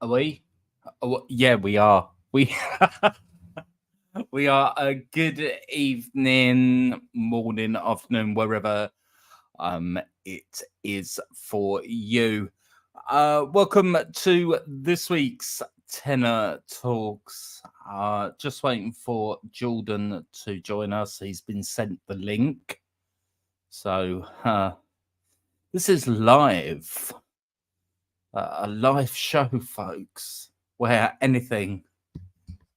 Are we? Oh, yeah, we are. We we are. A good evening, morning, afternoon, wherever it is for you. Welcome to this week's Tenor Talks. Just waiting for Jordan to join us. He's been sent the link, so this is live. A live show, folks, where anything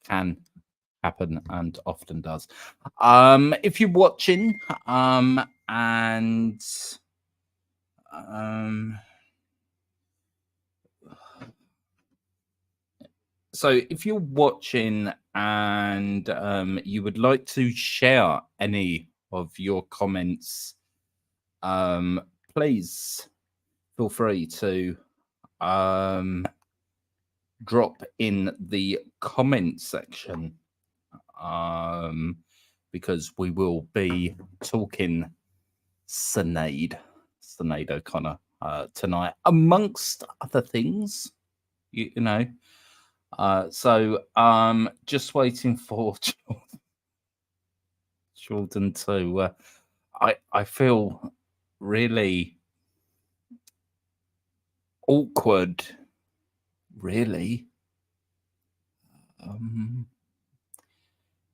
can happen and often does. If you're watching, and so if you're watching and you would like to share any of your comments, please feel free to drop in the comment section, because we will be talking Sinéad O'Connor tonight, amongst other things, you know. So just waiting for Jordan to. I feel really awkward. Really,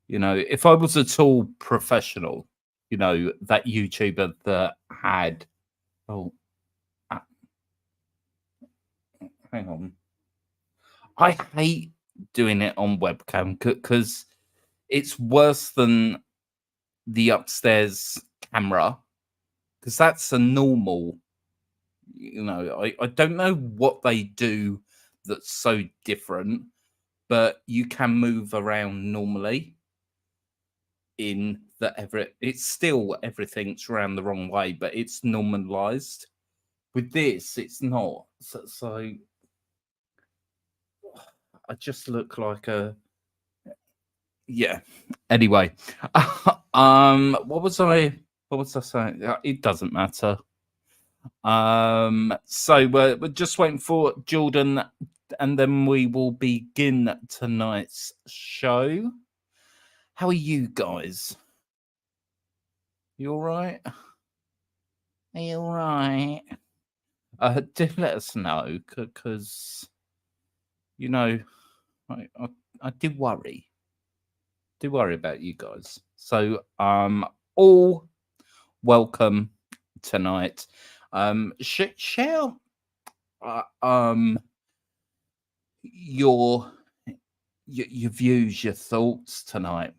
if I was at all professional, that YouTuber that had. Oh, hang on. I hate doing it on webcam because it's worse than the upstairs camera, because that's a normal. I don't know what they do that's so different, but you can move around normally in that it's still everything's around the wrong way, but it's normalized. With this, it's not. So I just look like a. Yeah. Anyway, what was I saying? It doesn't matter. So we're just waiting for Jordan, and then we will begin tonight's show. How are you guys? You all right? Are you all right? Do let us know, because I do worry. Do worry about you guys. So all welcome tonight. Share your views, your thoughts tonight.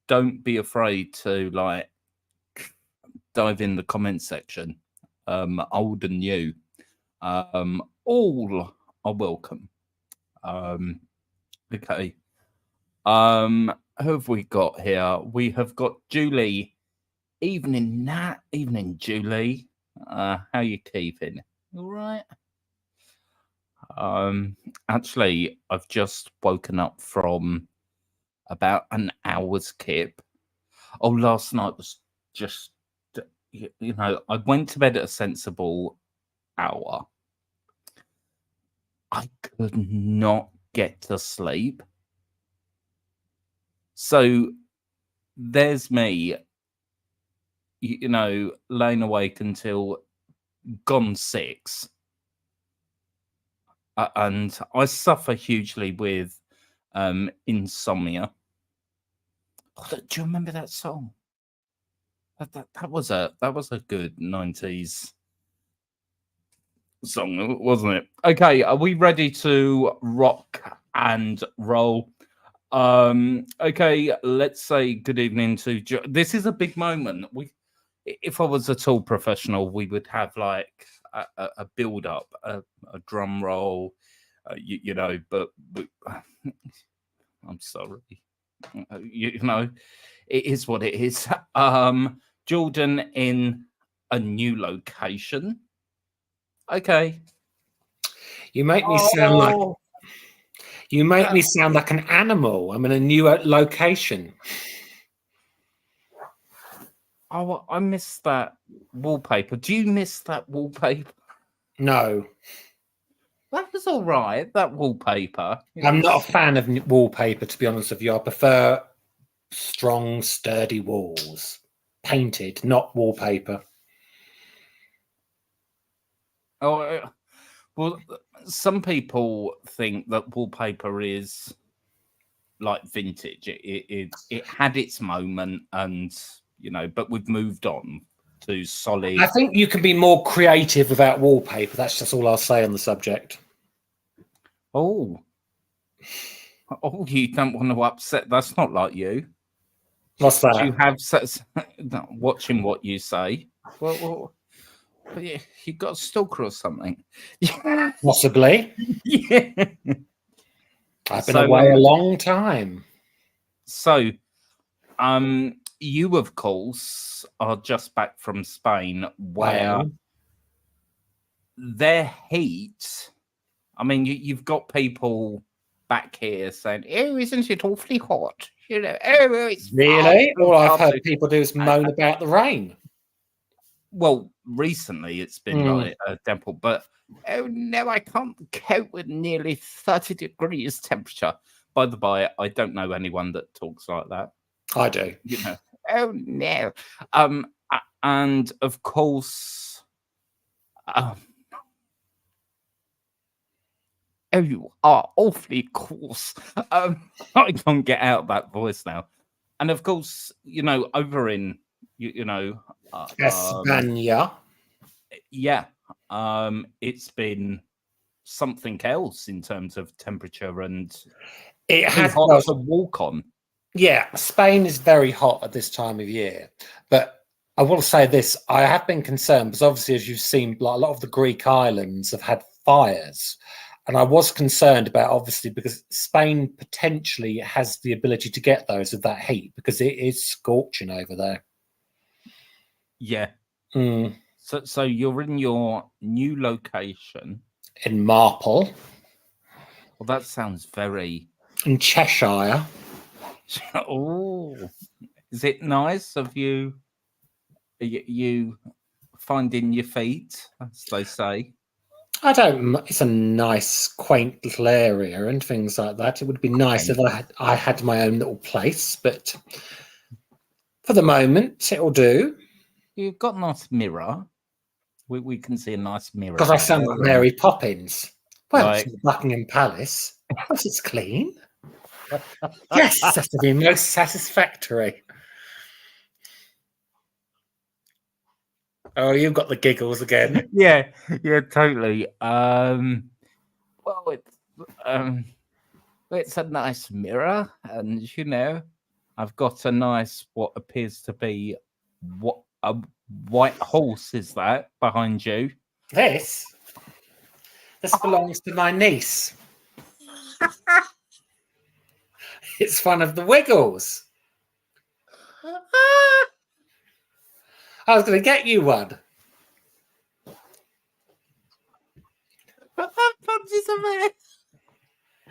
Don't be afraid to dive in the comment section. Old and new, all are welcome. Okay. Who have we got here? We have got Julie. Evening, Nat. Evening, Julie. How you keeping? All right. Actually, I've just woken up from about an hour's kip. Oh, last night was just, I went to bed at a sensible hour. I could not get to sleep. So there's me, laying awake until gone 6. And I suffer hugely with insomnia. Oh, do you remember that song? That was a good 90s song, wasn't it? Okay, are we ready to rock and roll? Okay, let's say good evening to this is a big moment. If I was at all professional, we would have like a build up, a drum roll, but I'm sorry. It is what it is. Jordan in a new location. Okay. You make me sound like an animal. I'm in a new location. Oh, I miss that wallpaper. Do you miss that wallpaper? No. that was all right. That wallpaper. I'm not a fan of wallpaper, to be honest with you. I prefer strong, sturdy walls, painted, not wallpaper. Oh, well, some people think that wallpaper is like vintage. It had its moment, and but we've moved on to solid. I think you can be more creative without wallpaper. That's just all I'll say on the subject. Oh, you don't want to upset. That's not like you. What's that? Do you have watching what you say? Well, yeah, you got a stalker or something. Possibly. Yeah. I've been away a long time. So, you of course are just back from Spain, where their heat. I mean, you've got people back here saying, "Oh, isn't it awfully hot?" Oh, it's really. All I've heard people do is moan about the rain. Well, recently it's been like a dimple, but oh no, I can't cope with nearly 30 degrees temperature. By the by, I don't know anyone that talks like that. I do. Oh no. And of course, oh, you are awfully coarse. I can't get out that voice now. And of course, over in España. Yeah, it's been something else in terms of temperature, and it has hot to walk on. Yeah, Spain is very hot at this time of year, but I will say this: I have been concerned because obviously, as you've seen, like a lot of the Greek islands have had fires, and I was concerned about obviously because Spain potentially has the ability to get those with that heat because it is scorching over there. Yeah. So you're in your new location in Marple. Well, that sounds very in Cheshire. Oh, is it nice of you? You finding your feet, as they say? I don't. It's a nice, quaint little area and things like that. It would be nice if I had my own little place, but for the moment, it'll do. You've got a nice mirror. We can see a nice mirror. Because I sound like Mary Poppins. Well, it's in Buckingham Palace. But it's clean. Yes, that's to be most satisfactory. Oh, you've got the giggles again. Yeah, totally. Well, it's a nice mirror, and I've got a nice what appears to be a white horse. Is that behind you? This belongs to my niece. It's one of the Wiggles. I was going to get you one.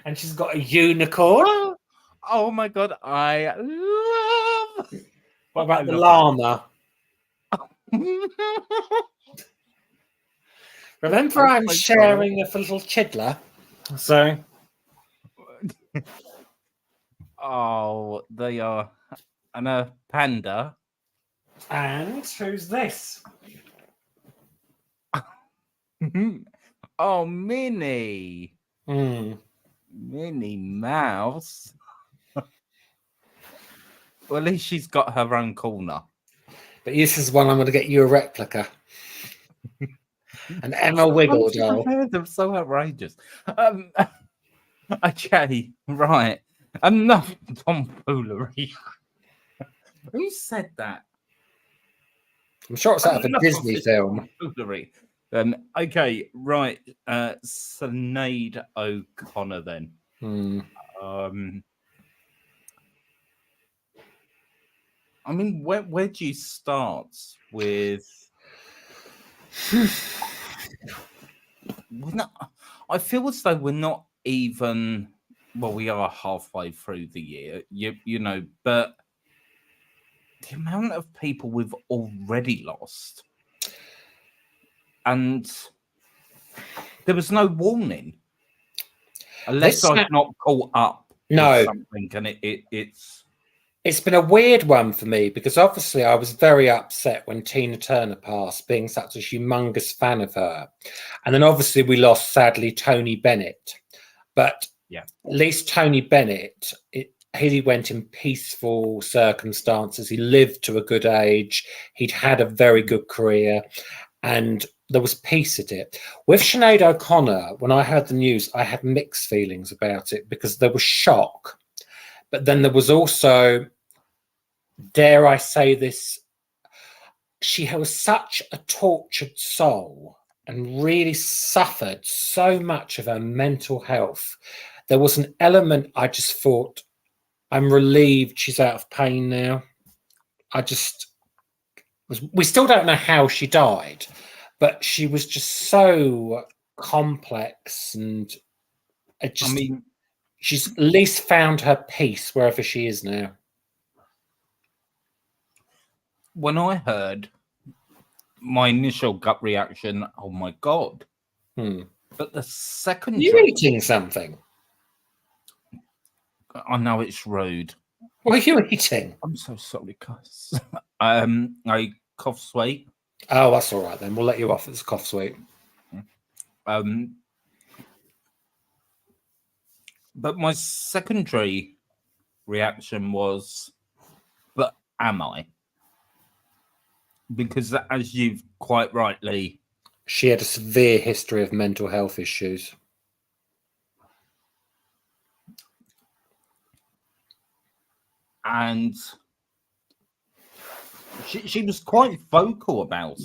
And she's got a unicorn. Oh my god, I love. What about the llama? Remember, I'm sharing a little chidler. So. Oh, they are. And a panda. And who's this? Oh, Minnie. Minnie Mouse. Well, at least she's got her own corner. But this is one I'm going to get you a replica. An Emma Wiggle doll. They're so outrageous. Okay, right. Enough tomfoolery. Who said that? I'm sure it's out of a Disney film. Okay, right. Sinead O'Connor then. I mean, where do you start with? I feel as though we're not even. Well, we are halfway through the year, but the amount of people we've already lost, and There was no warning, unless I've not caught up with something, and it's been a weird one for me because obviously I was very upset when Tina Turner passed, being such a humongous fan of her. And then obviously we lost, sadly, Tony Bennett. But yeah, at least Tony Bennett, he went in peaceful circumstances. He lived to a good age. He'd had a very good career. And there was peace at it. With Sinead O'Connor, when I heard the news, I had mixed feelings about it because there was shock. But then there was also, dare I say this, she was such a tortured soul and really suffered so much of her mental health. There was an element I just thought, I'm relieved she's out of pain now. We still don't know how she died, but she was just so complex, and she's at least found her peace wherever she is now. When I heard, my initial gut reaction, oh my God. But the second... You're eating something. I know it's rude. What are you eating? I'm so sorry, guys. A cough sweet. Oh, that's all right then. We'll let you off. It's a cough sweet. But my secondary reaction was, but am I? Because as you've quite rightly... She had a severe history of mental health issues. And she was quite vocal about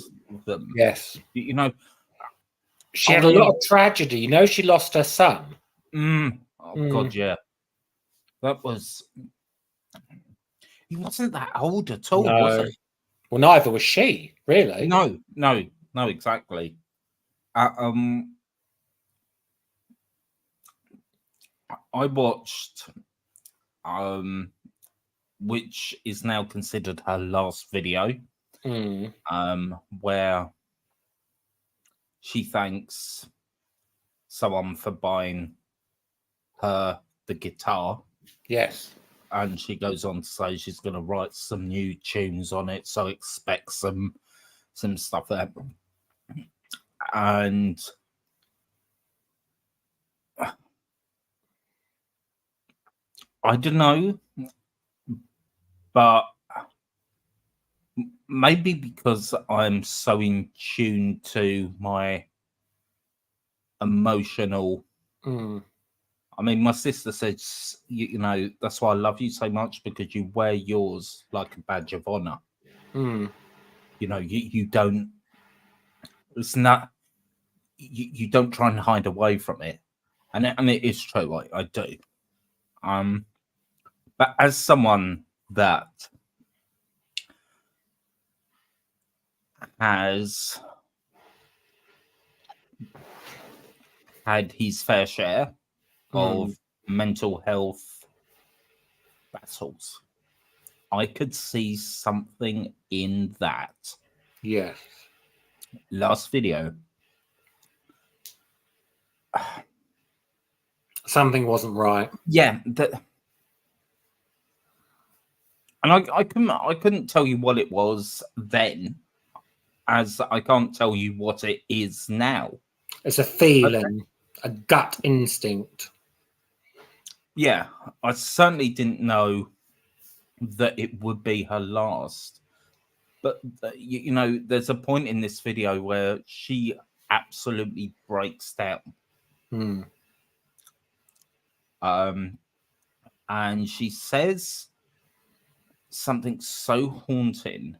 them. Yes. You know, she had a lot of tragedy. You know, she lost her son. God, yeah. That was... He wasn't that old at all, was he? Well, neither was she, really. No, exactly. I watched, which is now considered her last video, where she thanks someone for buying her the guitar. Yes. And she goes on to say she's going to write some new tunes on it, so expect some stuff there. And I don't know, but maybe because I'm so in tune to my emotional... I mean, my sister says, you know, that's why I love you so much, because you wear yours like a badge of honor. You know, you don't... It's not... You don't try and hide away from it. And it is true, I do. But as someone that has had his fair share of mental health battles, I could see something in that. Yes. Last video. Something wasn't right. Yeah. And I couldn't tell you what it was then, as I can't tell you what it is now. It's a feeling, a gut instinct. Yeah, I certainly didn't know that it would be her last. But, you know, there's a point in this video where she absolutely breaks down. And she says something so haunting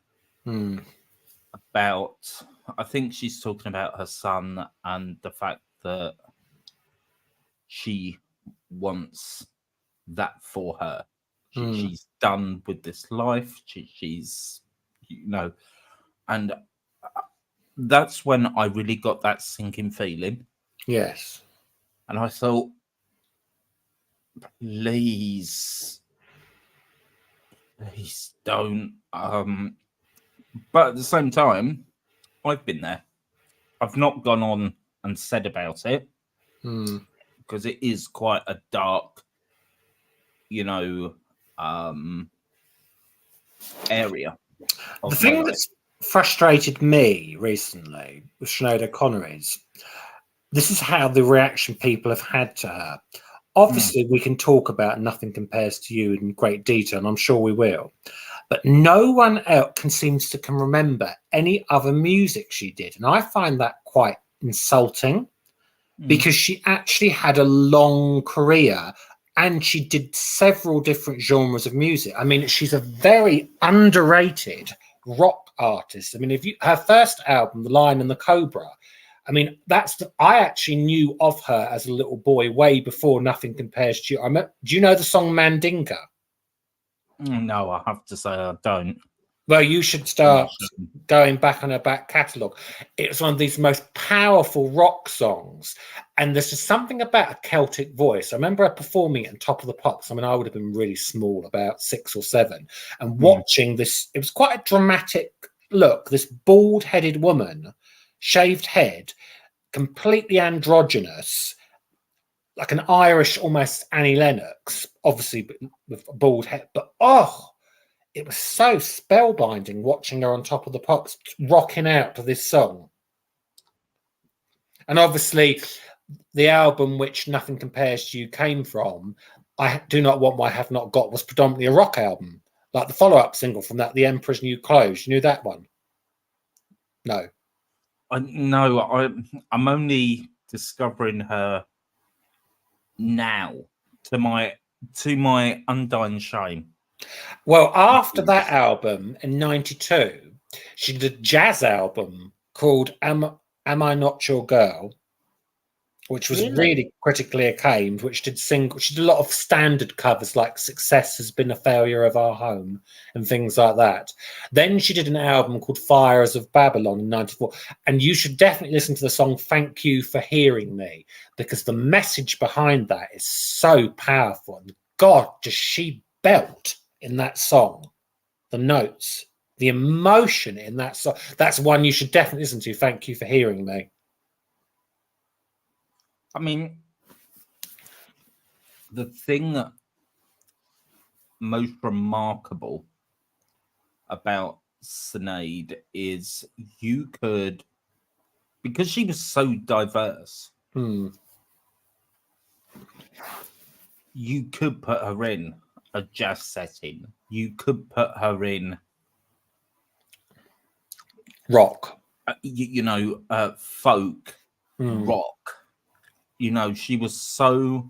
about... I think she's talking about her son and the fact that she wants that for her. She's done with this life. She's, you know, and that's when I really got that sinking feeling. Yes. And I thought, please don't. But at the same time, I've been there. I've not gone on and said about it, because it is quite a dark, area. The thing that's frustrated me recently with Sinead O'Connor is this is how the reaction people have had to her. Obviously, we can talk about Nothing Compares to You in great detail, and I'm sure we will. But no one else seems to remember any other music she did. And I find that quite insulting because she actually had a long career and she did several different genres of music. I mean, she's a very underrated rock artist. I mean, her first album, The Lion and the Cobra, I mean, I actually knew of her as a little boy way before Nothing Compares to You. Do you know the song Mandinka? No, I have to say I don't. Well, you should start going back on her back catalogue. It's one of these most powerful rock songs. And there's just something about a Celtic voice. I remember her performing it on Top of the Pops. I mean, I would have been really small, about 6 or 7. And watching this, it was quite a dramatic look. This bald-headed woman, shaved head, completely androgynous, like an Irish, almost Annie Lennox, obviously with a bald head. But, it was so spellbinding watching her on Top of the Pops rocking out to this song. And obviously, the album which Nothing Compares to You came from, I Do Not Want What I Have Not Got, was predominantly a rock album. Like the follow-up single from that, The Emperor's New Clothes. You knew that one? No. No, I'm only discovering her now, to my undying shame. Well, after that album in '92, she did a jazz album called Am I Not Your Girl, which was really critically acclaimed, which she did a lot of standard covers like Success Has Been a Failure of Our Home and things like that. Then she did an album called Fires of Babylon in '94. And you should definitely listen to the song Thank You for Hearing Me, because the message behind that is so powerful. And God, does she belt in that song, the notes, the emotion in that song. That's one you should definitely listen to. Thank You for Hearing Me. I mean, the thing most remarkable about Sinead is because she was so diverse, you could put her in a jazz setting. You could put her in rock, folk, rock. She was so.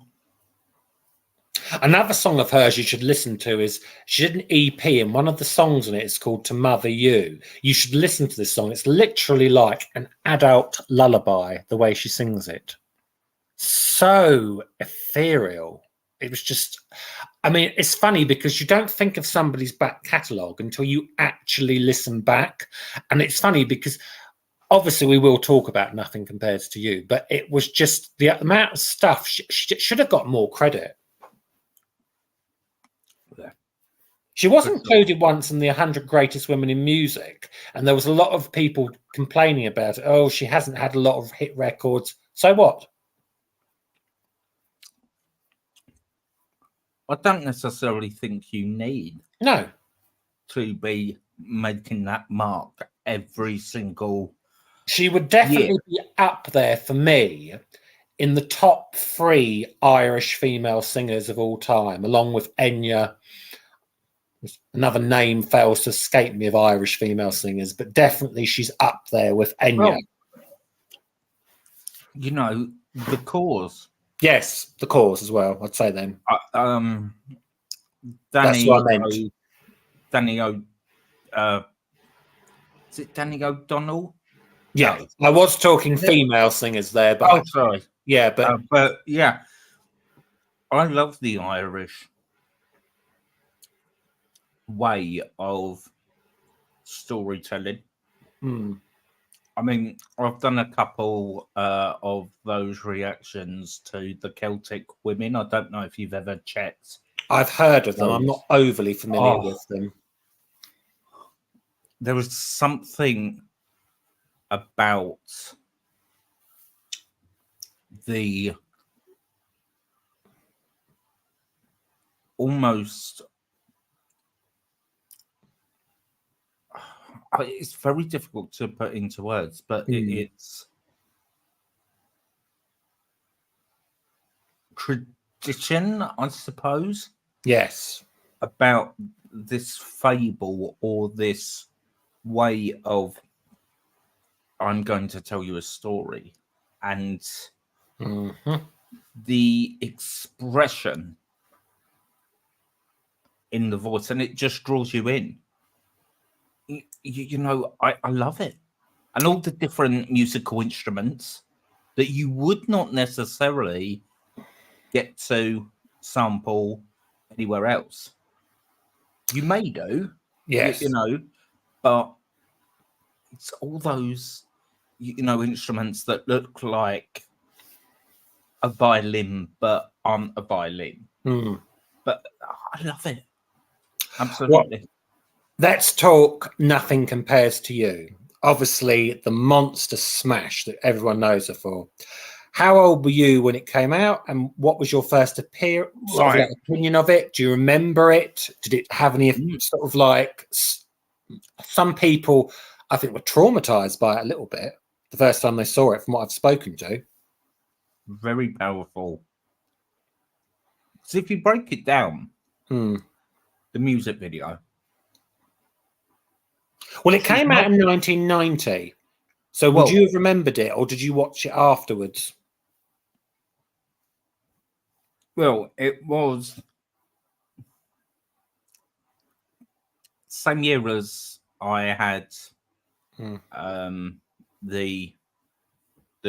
Another song of hers you should listen to is she did an EP, and one of the songs on it is called To Mother You. You should listen to this song. It's literally like an adult lullaby, the way she sings it. So ethereal. It was just, I mean, it's funny because you don't think of somebody's back catalogue until you actually listen back. And it's funny because obviously we will talk about Nothing Compares to You, but it was just the amount of stuff. She should have got more credit. She was included once in the 100 Greatest Women in Music, and there was a lot of people complaining about it. Oh, she hasn't had a lot of hit records. So what? I don't necessarily think you need to be making that mark every single. She would definitely be up there for me in the top 3 Irish female singers of all time, along with Enya. Another name fails to escape me of Irish female singers, but definitely she's up there with Enya. Well, The Cause. Yes, The Cause as well. I'd say them. That's what I meant. Is it Danny O'Donnell? Yeah, no. I was talking female singers there, but sorry. Yeah, but yeah, I love the Irish way of storytelling. I mean, I've done a couple of those reactions to the Celtic women. I don't know if you've ever checked. I've heard of them. I'm not overly familiar with them. There was something about the almost, it's very difficult to put into words, but it's tradition, I suppose. Yes. About this fable or this way of, I'm going to tell you a story, and the expression in the voice, and it just draws you in. You know, I love it. And all the different musical instruments that you would not necessarily get to sample anywhere else. You may do, Yes. you know, but it's all those, you know, instruments that look like a violin but aren't a violin. But I love it. Absolutely. Well, let's talk Nothing Compares to You. Obviously, the monster smash that everyone knows her for. How old were you when it came out, and what was your first opinion of it? Do you remember it? Did it have any sort of like? Some people, I think, were traumatized by it a little bit the first time they saw it, from what I've spoken to. Very powerful. So if you break it down, the music video. Well, it came out in 1990. So would you have remembered it, or did you watch it afterwards? Well, it was same year as I had the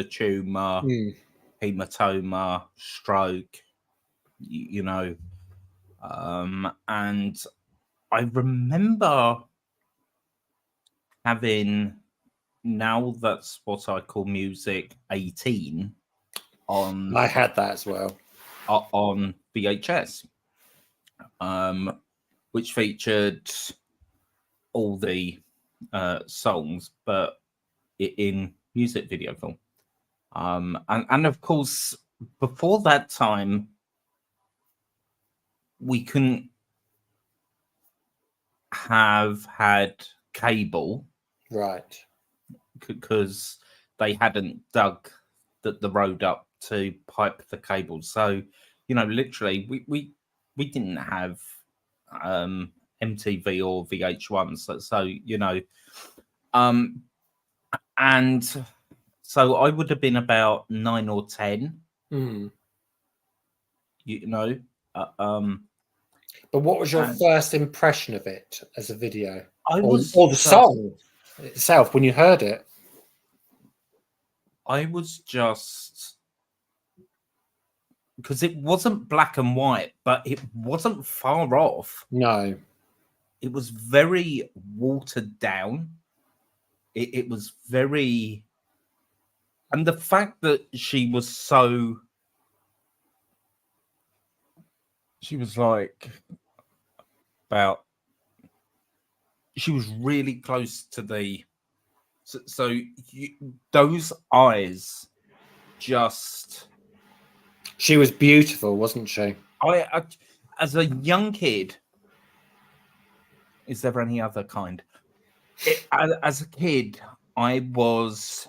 tumor, hematoma, stroke, you know, and I remember having, now that's what I call music 18 on. I had that as well on VHS, which featured all the songs, but in music video form. And of course, before that time, we couldn't have had cable, right? Because they hadn't dug the road up to pipe the cable. So, you know, literally, we didn't have MTV or VH1. So you know, and so I would have been about 9 or 10. You know, but what was your first impression of it as a video? Or the song itself when you heard it? I was just, because it wasn't black and white, but it wasn't far off. No. It was very watered down. It was very, and the fact that she was like she was really close to the, so those eyes just. She was beautiful, wasn't she? I as a young kid, is there any other kind? As a kid, I was,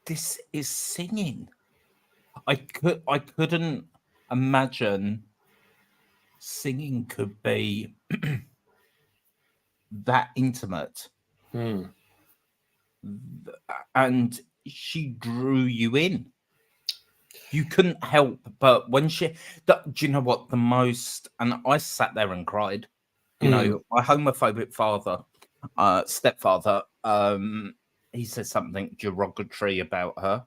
this is singing. I couldn't imagine singing could be that intimate. And she drew you in. You couldn't help but when do you know what the most, and I sat there and cried, you know, my homophobic father, stepfather, he said something derogatory about her,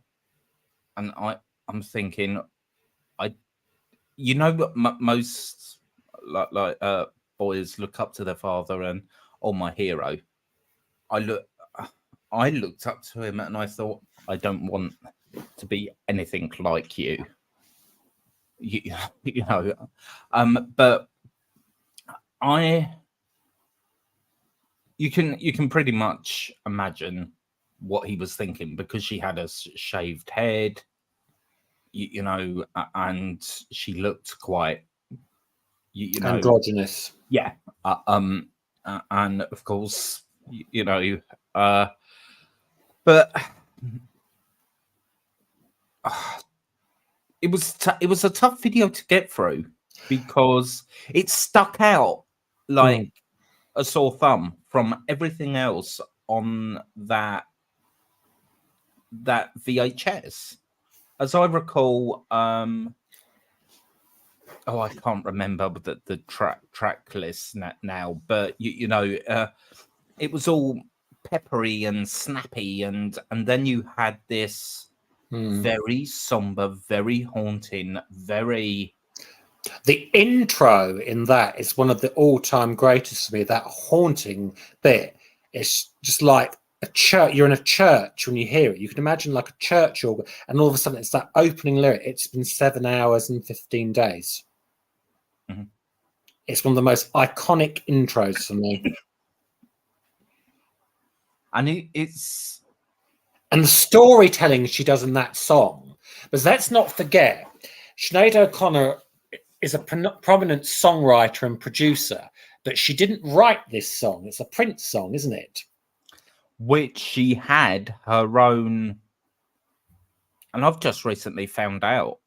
and I'm thinking, you know, most like boys look up to their father, and my hero. I looked up to him, and I thought, I don't want to be anything like you. You know, but you can pretty much imagine what he was thinking, because she had a shaved head, and she looked quite, Androgynous. yeah. And of course, uh, but it was a tough video to get through because it stuck out like a sore thumb from everything else on that VHS. As I recall, I can't remember the track list now, but it was all peppery and snappy, and then you had this very somber, very haunting, very. The intro in that is one of the all-time greatest for me. That haunting bit. It's just like a church. You're in a church when you hear it. You can imagine like a church organ, and all of a sudden it's that opening lyric. It's been 7 hours and 15 days. Mm-hmm. It's one of the most iconic intros for me. And it's. And the storytelling she does in that song. But let's not forget, Sinead O'Connor is a prominent songwriter and producer, but she didn't write this song. It's a Prince song, isn't it? Which she had her own, and I've just recently found out,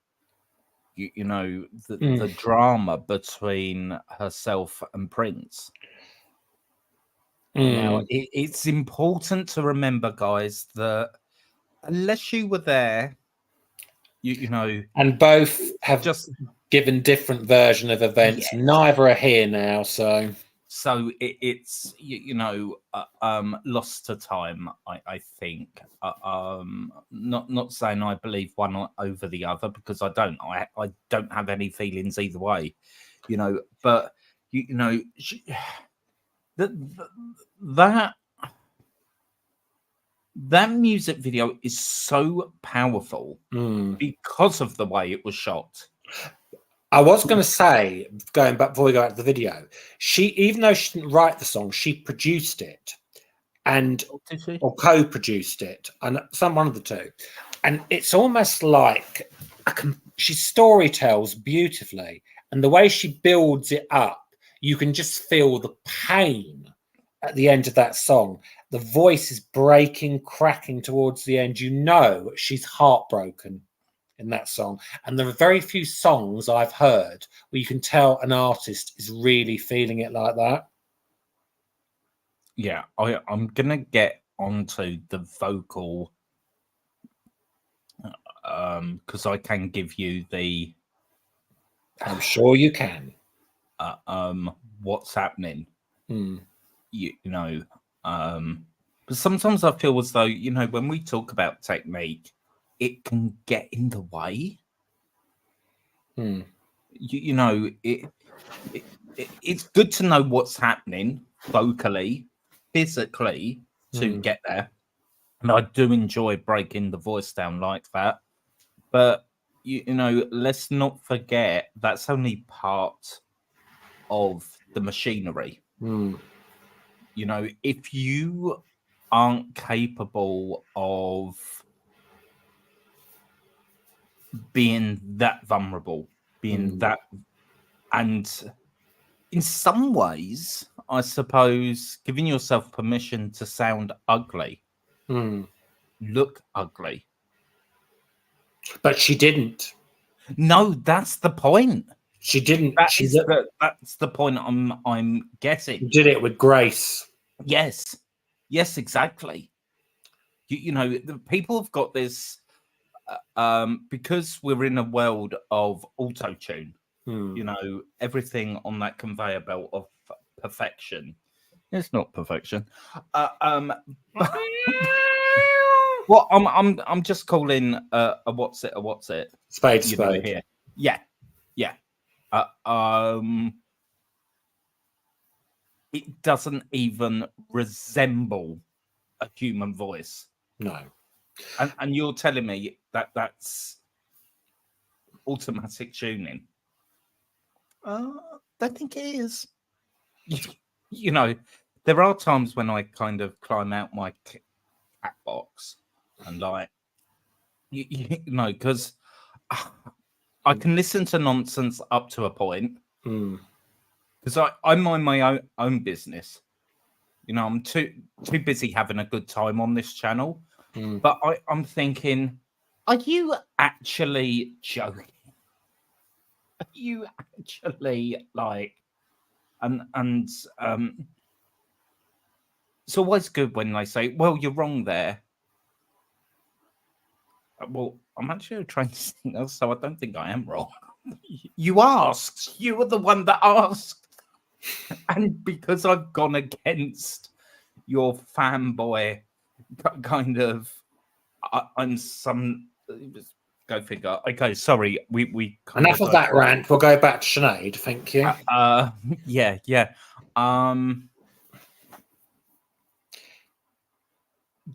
the drama between herself and Prince. Now, it's important to remember, guys, that unless you were there, and both have just given different version of events. Yes. Neither are here now, so it's lost to time. I think. Not saying I believe one over the other, because I don't. I don't have any feelings either way, But that music video is so powerful because of the way it was shot. I was going to say, going back before we go back to the video, even though she didn't write the song, she produced it or co-produced it, and one of the two. And it's almost like she storytells beautifully, and the way she builds it up, you can just feel the pain at the end of that song. The voice is breaking, cracking towards the end. She's heartbroken in that song. And there are very few songs I've heard where you can tell an artist is really feeling it like that. Yeah, I'm going to get onto the vocal because I can give you the... I'm sure you can. What's happening. But sometimes I feel as though, when we talk about technique, it can get in the way. It's good to know what's happening vocally, physically, to get there. And I do enjoy breaking the voice down like that. But, let's not forget that's only part of the machinery. If you aren't capable of being that vulnerable, being that, and in some ways, I suppose, giving yourself permission to sound ugly, look ugly. But she didn't. No, that's the point. She didn't. That's the point I'm getting. She did it with grace. Yes, exactly. The people have got this because we're in a world of auto-tune. Everything on that conveyor belt of perfection. It's not perfection. Well, I'm just calling a what's it? Spade. Here. Yeah. It doesn't even resemble a human voice. No. And you're telling me that's automatic tuning? I think it is. There are times when I kind of climb out my chat box and like you know, because I can listen to nonsense up to a point because I mind my own business. You know, I'm too busy having a good time on this channel. But I'm thinking, are you actually joking? Are you actually like, and it's always good when they say, well, you're wrong there. Well, I'm actually a trained singer, so I don't think I am wrong. You asked. You were the one that asked. And because I've gone against your fanboy kind of, I'm some. Go figure. Okay, sorry. We Enough of that rant. We'll go back to Sinead. Thank you. Yeah.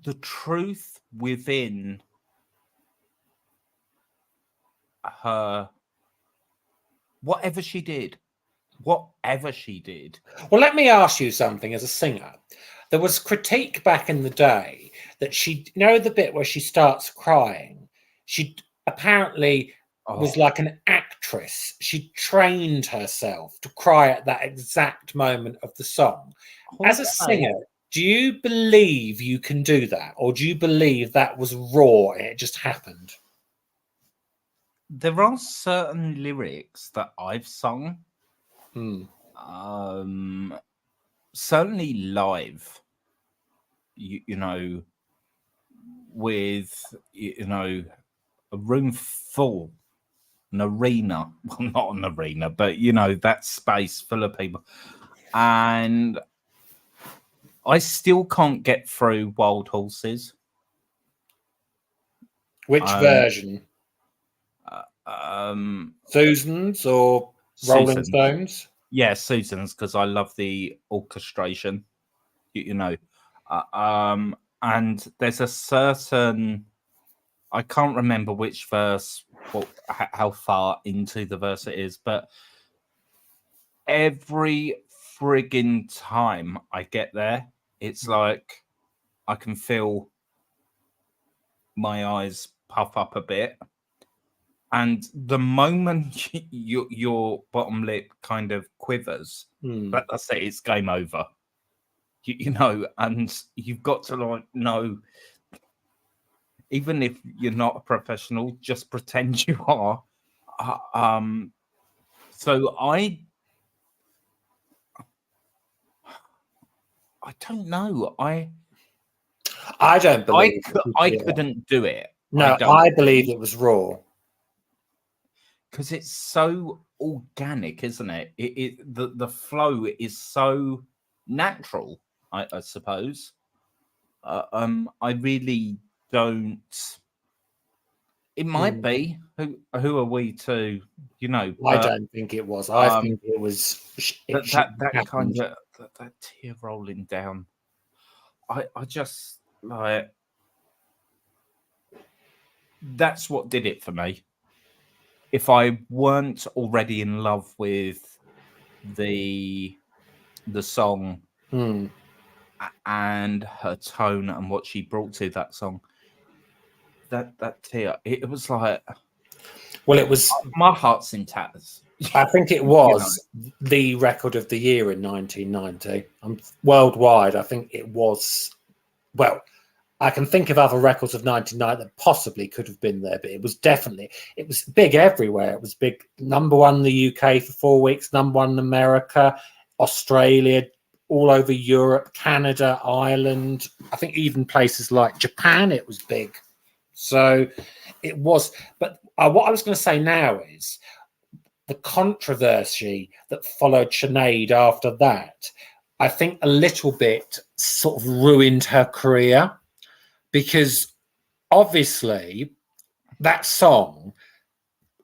The truth within her, whatever she did. Well, let me ask you something. As a singer, there was critique back in the day that she, you know, the bit where she starts crying, she apparently was like an actress. She trained herself to cry at that exact moment of the song. As a singer, do you believe you can do that, or do you believe that was raw and it just happened? There are certain lyrics that I've sung, certainly live, you know, with, you know, a room full, an arena, well, not an arena, but, you know, that space full of people. And I still can't get through Wild Horses. Which version? Susan's or Rolling Stones? Yeah, Susan's, because I love the orchestration, you know. And there's a certain, I can't remember which verse, how far into the verse it is, but every friggin' time I get there, it's like I can feel my eyes puff up a bit. And the moment your bottom lip kind of quivers, that's it, it's game over. You know, and you've got to like know, even if you're not a professional, just pretend you are. So I don't know. I don't believe I couldn't do it. No, I believe it was raw. Because it's so organic, isn't it? The flow is so natural, I suppose. I really don't. It might be. Who are we to, you know? I don't think it was. I think it was that kind of that tear rolling down. I just like, that's what did it for me. If I weren't already in love with the song and her tone and what she brought to that song, that tear, it was like, well, it was, my heart's in tatters. I think it was the record of the year in 1990. Worldwide, I think it was. Well, I can think of other records of 1990 that possibly could have been there, but it was big everywhere. It was big, #1 in the UK for 4 weeks, #1 in America, Australia, all over Europe, Canada, Ireland. I think even places like Japan, it was big. So it was. But what I was going to say now is the controversy that followed Sinead after that, I think a little bit sort of ruined her career, because obviously that song,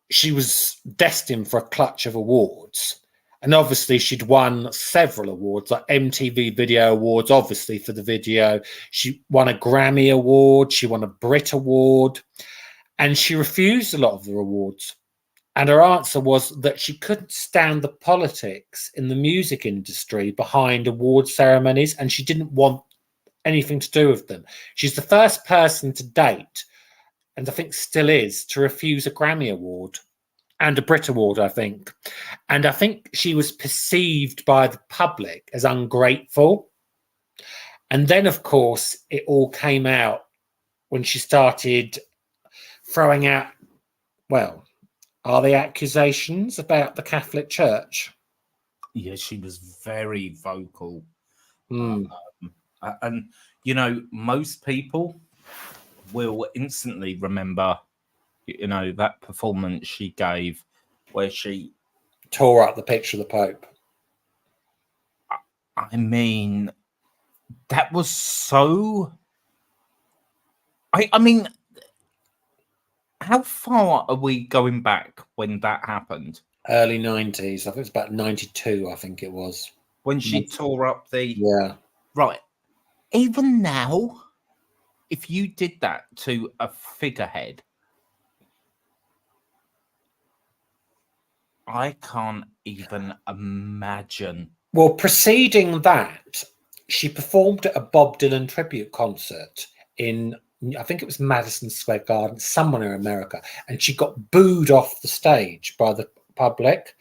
she was destined for a clutch of awards. And obviously she'd won several awards, like MTV Video Awards, obviously for the video. She won a Grammy Award. She won a Brit Award. And she refused a lot of the awards. And her answer was that she couldn't stand the politics in the music industry behind award ceremonies, and she didn't want anything to do with them. She's the first person to date, and I think still is, to refuse a Grammy Award and a Brit Award, I think. And I think she was perceived by the public as ungrateful. And then, of course, it all came out when she started throwing out, well, are they accusations about the Catholic Church? Yeah, she was very vocal. Mm. And, you know, most people will instantly remember, you know, that performance she gave where she Tore up the picture of the Pope. I mean, that was so. I mean, how far are we going back when that happened? Early 90s. I think it's about 92, I think it was. When she tore up the. Yeah. Right. Even now, if you did that to a figurehead, I can't even imagine. Well, preceding that, she performed at a Bob Dylan tribute concert in, I think it was Madison Square Garden, somewhere in America, and she got booed off the stage by the public.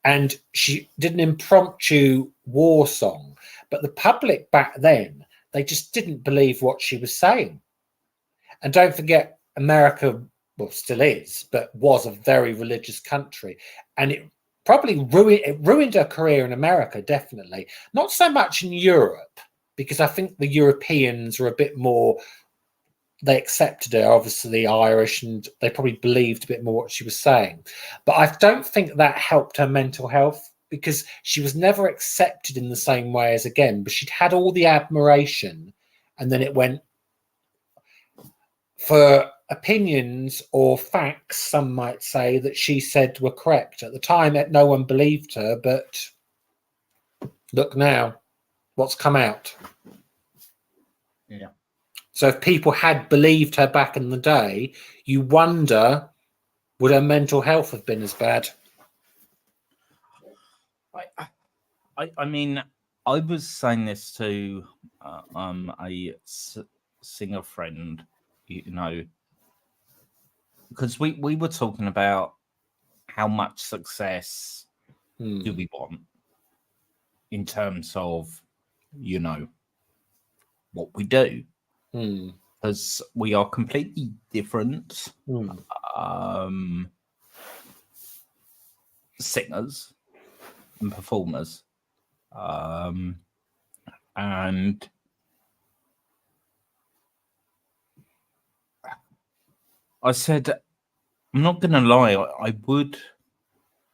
And she did an impromptu war song, but the public back then, they just didn't believe what she was saying. And don't forget, America, well, still is, but was a very religious country, and it probably ruined her career in America, definitely. Not so much in Europe, because I think the Europeans are a bit more, they accepted her, obviously Irish, and they probably believed a bit more what she was saying. But I don't think that helped her mental health, because she was never accepted in the same way as again, but she'd had all the admiration, and then it went for opinions or facts, some might say, that she said were correct. At the time, no one believed her, but look now, what's come out. Yeah. So if people had believed her back in the day, you wonder, would her mental health have been as bad? I mean, I was saying this to a singer friend, you know, because we were talking about how much success do we want in terms of, you know, what we do, because we are completely different singers and performers, and I said, I'm not going to lie, I would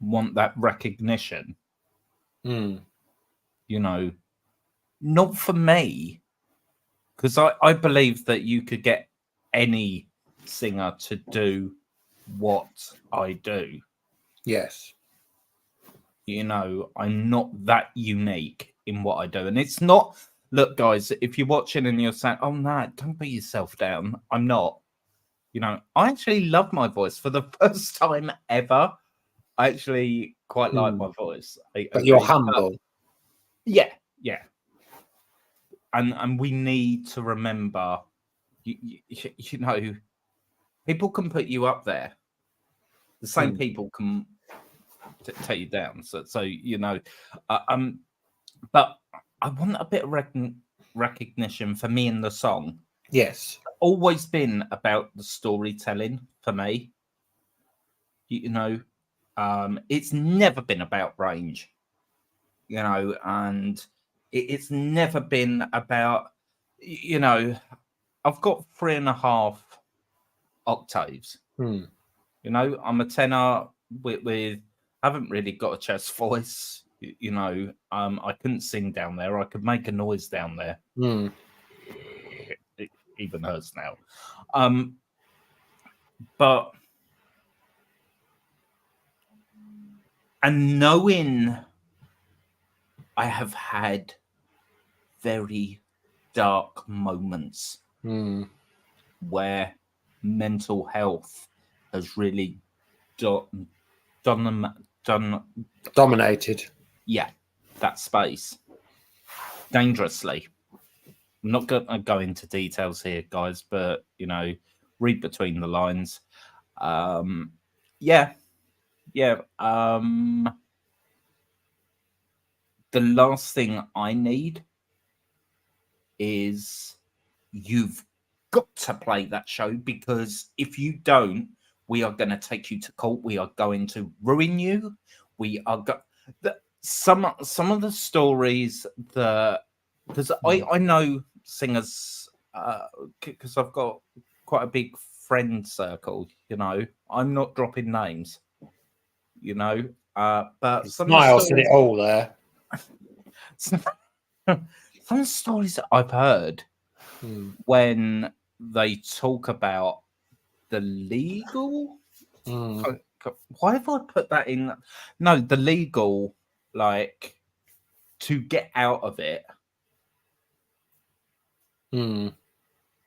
want that recognition. You know, not for me, because I believe that you could get any singer to do what I do. Yes. You know, I'm not that unique in what I do. And it's not, look, guys, if you're watching and you're saying, oh, no, don't put yourself down. I'm not. You know, I actually love my voice for the first time ever. I actually quite like my voice. But you're humble. Yeah. And we need to remember, you know, people can put you up there. The same people can take you down. So you know, but I want a bit of recognition for me in the song. Yes. Always been about the storytelling for me. You know, it's never been about range. You know, and it's never been about, you know, I've got 3.5 octaves. You know, I'm a tenor with haven't really got a chest voice. You know, I couldn't sing down there. I could make a noise down there. It even hurts now. But and knowing I have had very dark moments where mental health has really dominated. Yeah, that space dangerously. I'm not going to go into details here, guys, but read between the lines. Yeah. The last thing I need is you've got to play that show, because if you don't, we are going to take you to court. We are going to ruin you. We are some of the stories that, because I know singers, because I've got quite a big friend circle. I'm not dropping names. But some of the Smile said it stories, all there. some stories that I've heard when they talk about the legal. Why have I put that in? No, the legal, like, to get out of it. And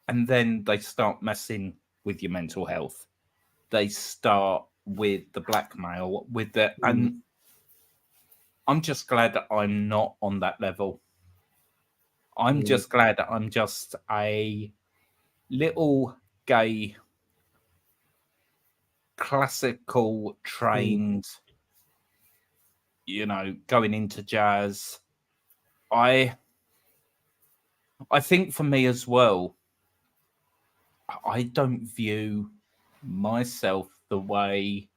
then they start messing with your mental health. They start with the blackmail, and I'm just glad that I'm not on that level. I'm just glad that I'm just a little gay, classical trained, going into jazz. I think for me as well, I don't view myself the way,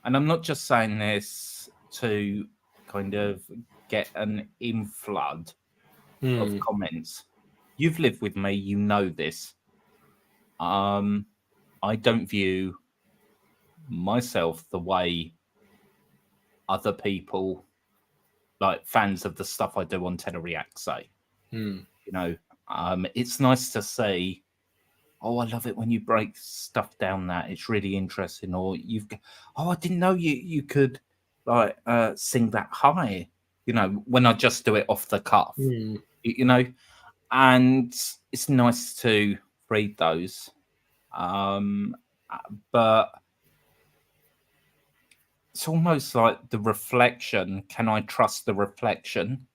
and I'm not just saying this to kind of get an inflood of comments. You've lived with me, you know this. I don't view myself the way other people, like fans of the stuff I do on Tenor React, say. It's nice to see, oh, I love it when you break stuff down, that it's really interesting, or I didn't know you could like sing that high, when I just do it off the cuff, and it's nice to read those. But it's almost like the reflection. Can I trust the reflection?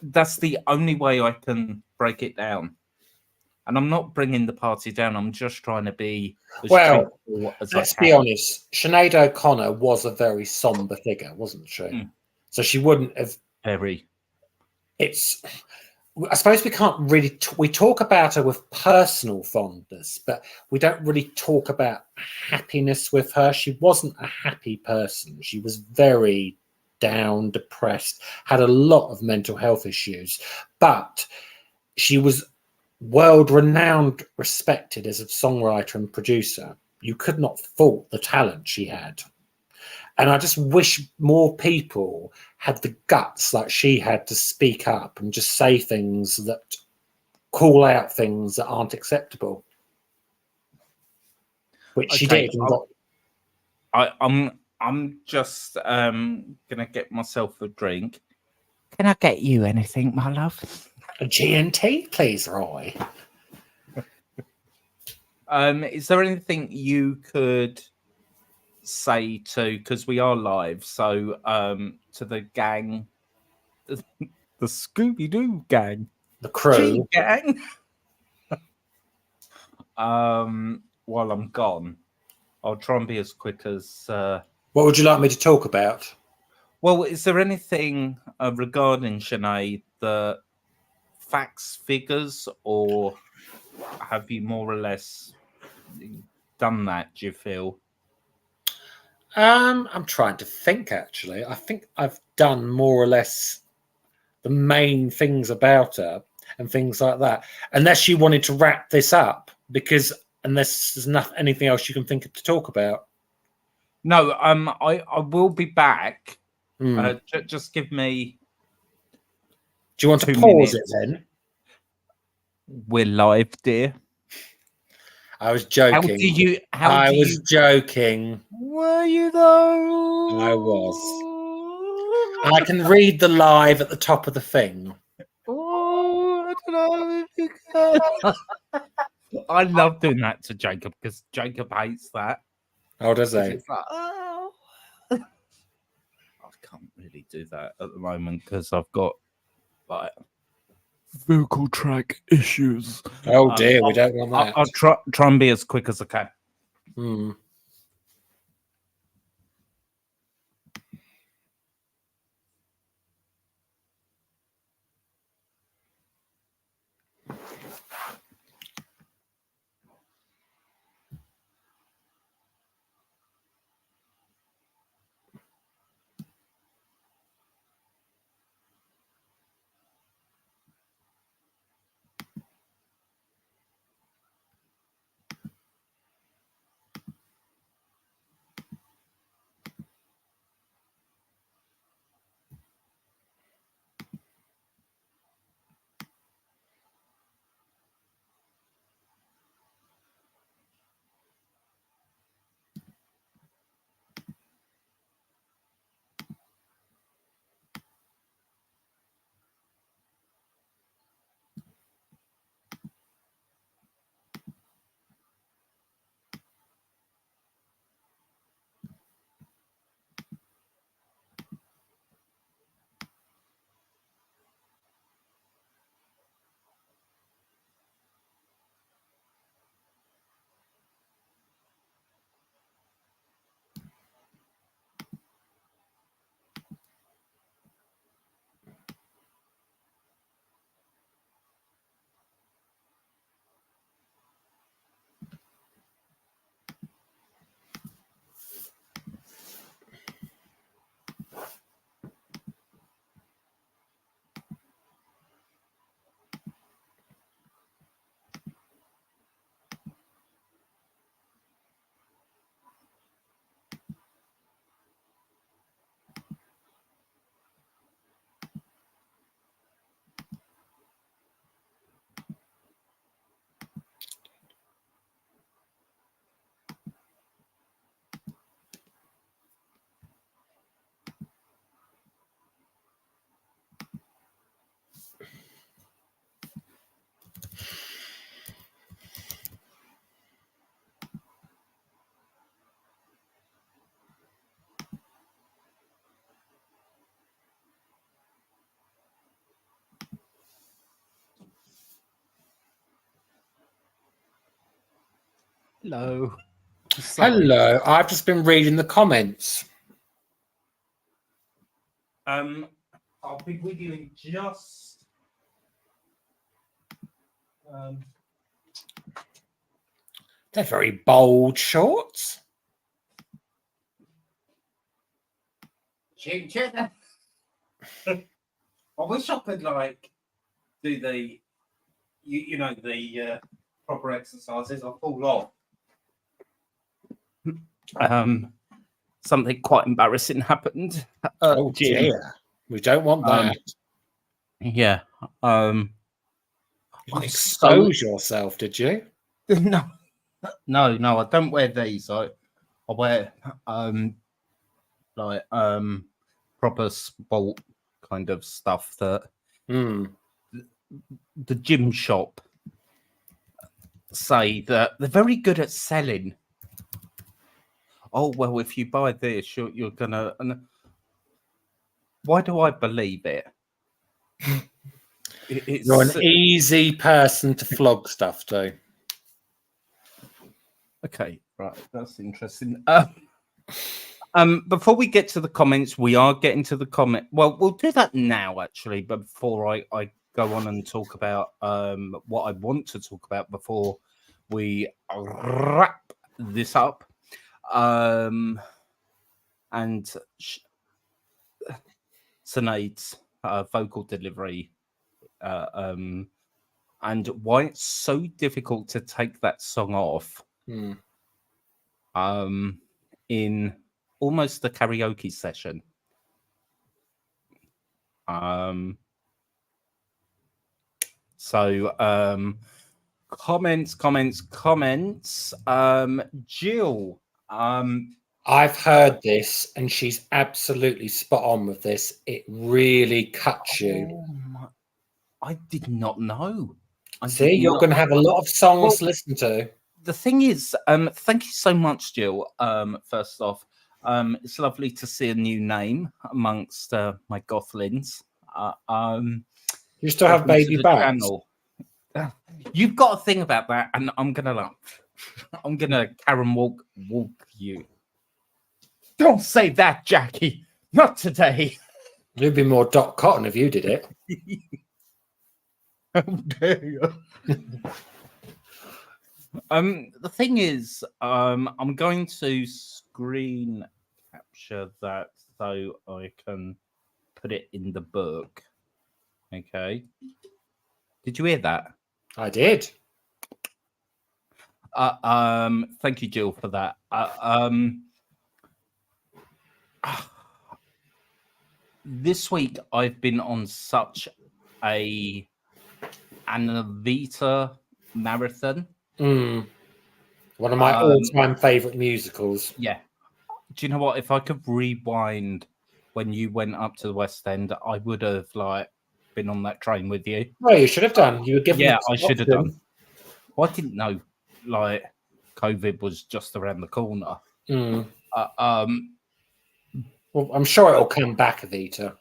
That's the only way I can break it down. And I'm not bringing the party down. I'm just trying to be as truthful as I can. Let's be honest. Sinead O'Connor was a very somber figure, wasn't she? So she wouldn't have. Very. I suppose we can't really. We talk about her with personal fondness, but we don't really talk about happiness with her. She wasn't a happy person. She was very down, depressed, had a lot of mental health issues, but she was world-renowned, respected as a songwriter and producer. You could not fault the talent she had. And I just wish more people had the guts like she had to speak up and just say things that call out things that aren't acceptable. Which she did. I'm just gonna get myself a drink. Can I get you anything, my love? A G&T, please, Roy. Is there anything you could say to, because we are live, so to the gang, the Scooby-Doo gang, the crew gang, while I'm gone, I'll try and be as quick as what would you like me to talk about? Well, is there anything regarding Sinead, the facts, figures, or have you more or less done that, do you feel? I'm trying to think, actually. I think I've done more or less the main things about her and things like that. Unless you wanted to wrap this up, because unless there's anything else you can think of to talk about. No, I will be back. Just give me. Do you want to pause it then? We're live, dear. I was joking. I was joking. Were you though? I was. And I can read the live at the top of the thing. Oh, I don't know if you can. I love doing that to Jacob because Jacob hates that. Oh, does he? It's like, oh. I can't really do that at the moment because I've got like vocal track issues. Oh dear, we don't want that. I'll try and be as quick as I can. Hmm. Hello. Sorry. Hello, I've just been reading the comments. I'll be with you in just. They're very bold shorts. I wish I could like do the, you know, the proper exercises. I fall off. Something quite embarrassing happened. Oh Jim. dear, we don't want that. Yeah. You I'm expose yourself, did you? no, I don't wear these. I wear like proper sport kind of stuff that the gym shop say that they're very good at selling. Oh well, if you buy this, you're gonna. And why do I believe it? You're an easy person to flog stuff to. Okay, right. That's interesting. Before we get to the comments, we are getting to the comment. Well, we'll do that now, actually. But before I go on and talk about what I want to talk about before we wrap this up, and Sinéad's vocal delivery, and why it's so difficult to take that song off. In almost a karaoke session. Comments. Jill. I've heard this, and she's absolutely spot on with this. It really cuts you. I did not know. See, you're going to have a lot of songs to listen to. The thing is, thank you so much, Jill. First off, it's lovely to see a new name amongst my gothlings. You still have Welcome to baby the backs. channel. You've got a thing about that, and I'm gonna Karen walk you. Don't say that, Jackie. Not today. You'd be more Doc Cotton if you did it. How dare you? The thing is, I'm going to screen capture that so I can put it in the book. Okay. Did you hear that? I did. Thank you, Jill, for that. This week I've been on such a Anavita marathon. One of my all-time favourite musicals. Yeah. Do you know what? If I could rewind when you went up to the West End, I would have been on that train with you. Well, you should have done. You were given. Yeah, I should have done. Well, I didn't know COVID was just around the corner. Well, I'm sure it'll come back, Avita.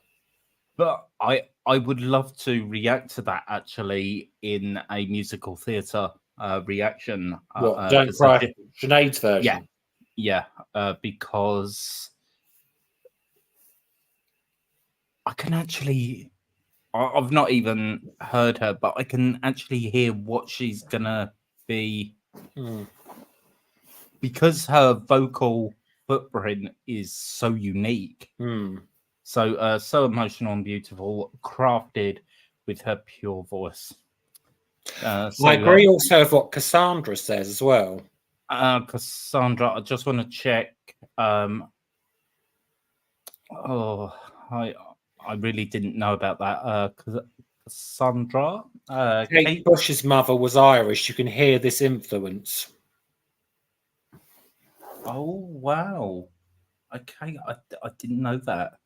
But I would love to react to that actually in a musical theatre reaction. What? Don't Cry, Sinead's version. Yeah, because I can actually. I've not even heard her, but I can actually hear what she's gonna be because her vocal footprint is so unique. So emotional and beautiful, crafted with her pure voice. I agree also with what Cassandra says as well. Cassandra, I just want to check. I really didn't know about that. Cassandra. Kate Bush's mother was Irish. You can hear this influence. Oh wow! Okay, I didn't know that.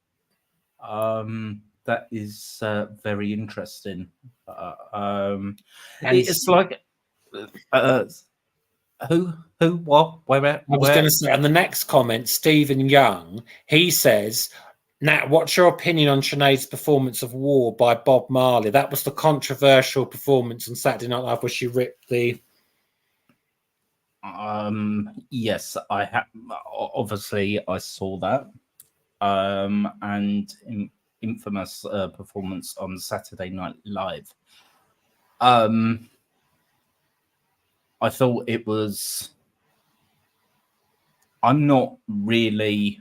That is very interesting. It's like who, what, where? I was going to say, on the next comment, Stephen Young, he says, Nat, what's your opinion on Sinead's performance of War by Bob Marley? That was the controversial performance on Saturday Night Live where she ripped the... Yes, I have. Obviously, I saw that. And infamous performance on Saturday Night Live. I thought it was. I'm not really.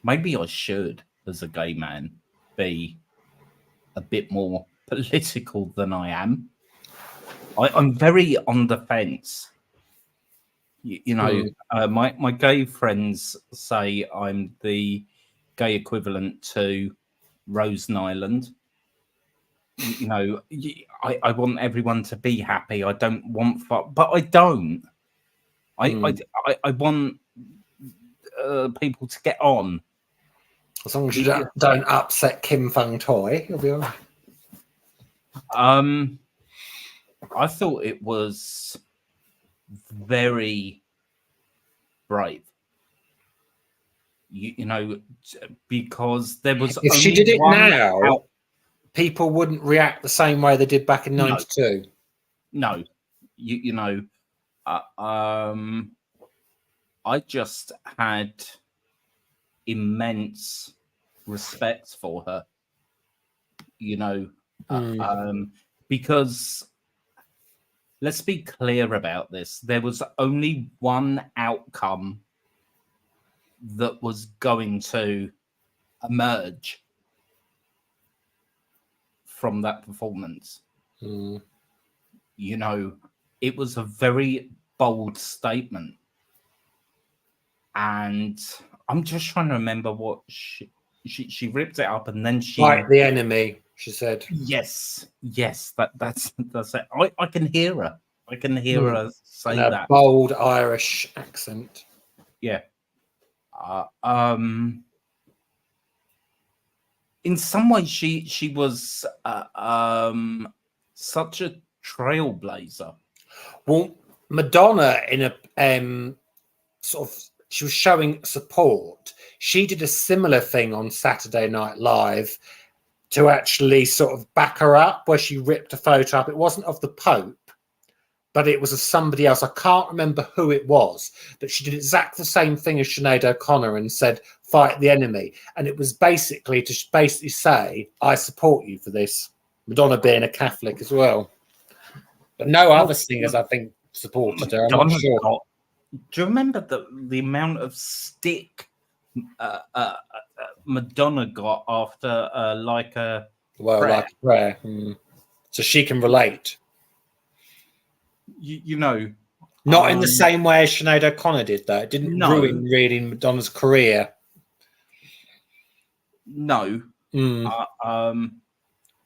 Maybe I should, as a gay man, be a bit more political than I am. I'm very on the fence. You know, my gay friends say I'm the gay equivalent to Rose Nyland. You know, I want everyone to be happy. I don't want but I don't. I want people to get on. As long as you don't upset Kim Fung Toy, you'll be all right. I thought it was very brave. You know, because there was. If she did it now, people wouldn't react the same way they did back in '92. No, you know, I just had immense respect for her. You know, because let's be clear about this. There was only one outcome that was going to emerge from that performance. You know, it was a very bold statement. And I'm just trying to remember what she ripped it up and then she... Fight the enemy, she said. Yes, that's it. I can hear her. I can hear her say that. Bold Irish accent. Yeah. In some ways, she was such a trailblazer. Well, Madonna, in a sort of, she was showing support. She did a similar thing on Saturday Night Live to actually sort of back her up, where she ripped a photo up. It wasn't of the Pope, but it was of somebody else. I can't remember who it was, but she did exactly the same thing as Sinead O'Connor and said, fight the enemy. And it was basically to say, I support you for this. Madonna being a Catholic as well. But no other singers, I think, supported her. I'm not sure. Do you remember the amount of stick Madonna got after like a prayer? So she can relate. You know, not in the same way as Sinead O'Connor did, though. It didn't ruin really Madonna's career. No.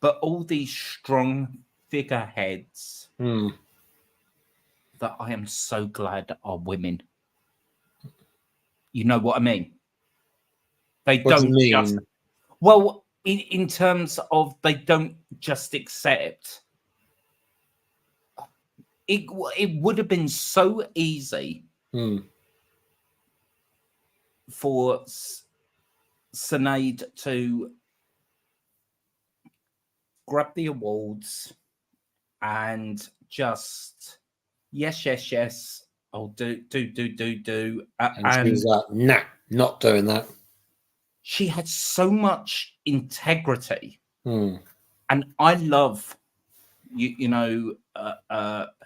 But all these strong figureheads that I am so glad are women. You know what I mean? They what don't do you just mean? well, in terms of they don't just accept. It would have been so easy for Sinead to grab the awards and just yes, I'll do. And she was like, nah, not doing that. She had so much integrity, and I love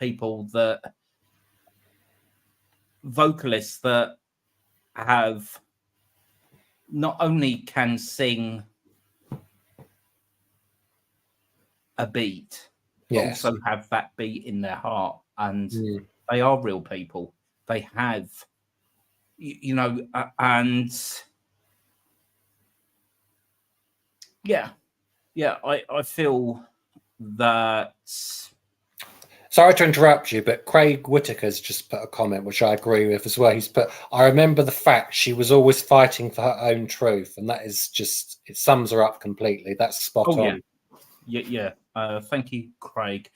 people that vocalists that have not only can sing a beat, but also have that beat in their heart, and they are real people. They have, and I feel that. Sorry to interrupt you, but Craig Whitaker's just put a comment, which I agree with as well. He's put, I remember the fact she was always fighting for her own truth. And that is just, it sums her up completely. That's spot on. Yeah. Thank you, Craig.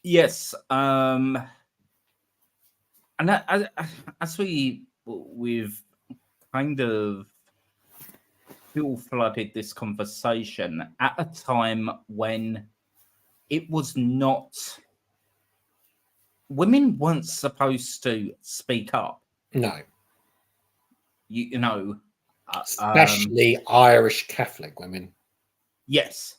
Yes. And as we've kind of flooded this conversation at a time when it was not, women weren't supposed to speak up. No. Especially Irish Catholic women. Yes.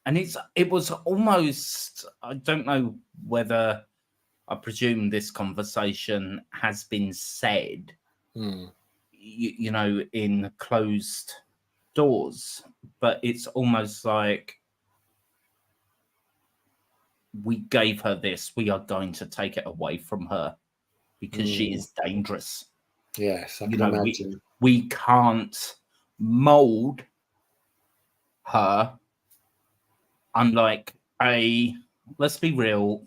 And it was almost, I don't know whether, I presume this conversation has been said, in closed doors, but it's almost like, we gave her this, we are going to take it away from her because she is dangerous. Yes, I can imagine. We can't mold her, unlike let's be real,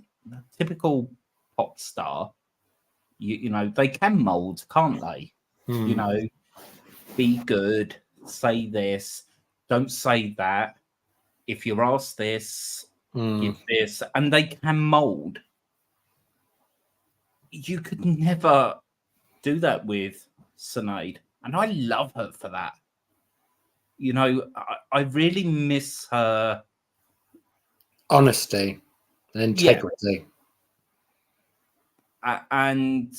typical pop star. They can mold, can't they? Be good, say this, don't say that. If you're asked this, give this, and they can mold. You could never do that with Sinead, and I love her for that. I really miss her honesty and integrity. And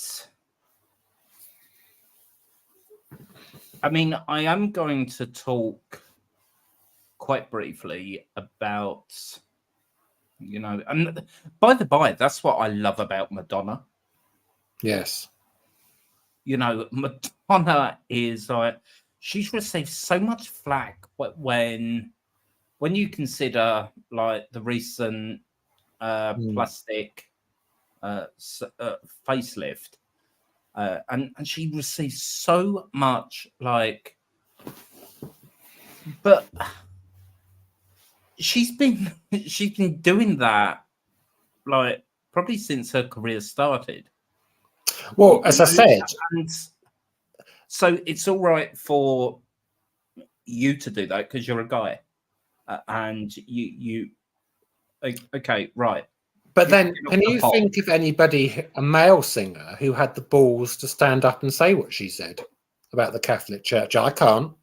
I mean, I am going to talk quite briefly about, and by the by, that's what I love about Madonna. Yes. Madonna is she's received so much flack when you consider like the recent plastic facelift, and she receives so much but she's been doing that probably since her career started. Well, as I said, and so it's all right for you to do that because you're a guy, and you okay, right. But then, can you think of anybody, a male singer, who had the balls to stand up and say what she said about the Catholic Church? I can't.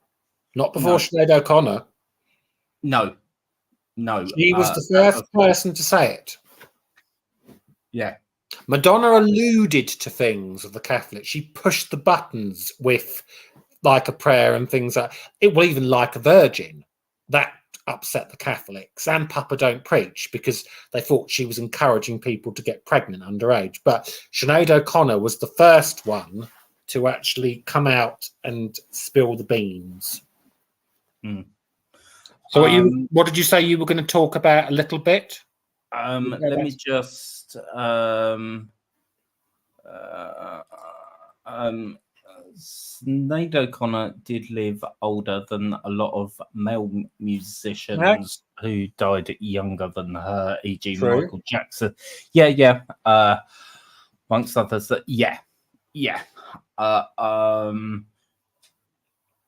Not before No, Sinead O'Connor. no. She was the first person to say it. Yeah. Madonna alluded to things of the Catholic. She pushed the buttons with like a prayer and things like it. Well, even like a virgin. That upset the Catholics and Papa Don't Preach because they thought she was encouraging people to get pregnant underage. But Sinead O'Connor was the first one to actually come out and spill the beans. Mm. So what did you say you were going to talk about a little bit? Let me just Sinead O'Connor did live older than a lot of male musicians who died younger than her, e.g. True. Michael Jackson. Yeah. Amongst others that yeah.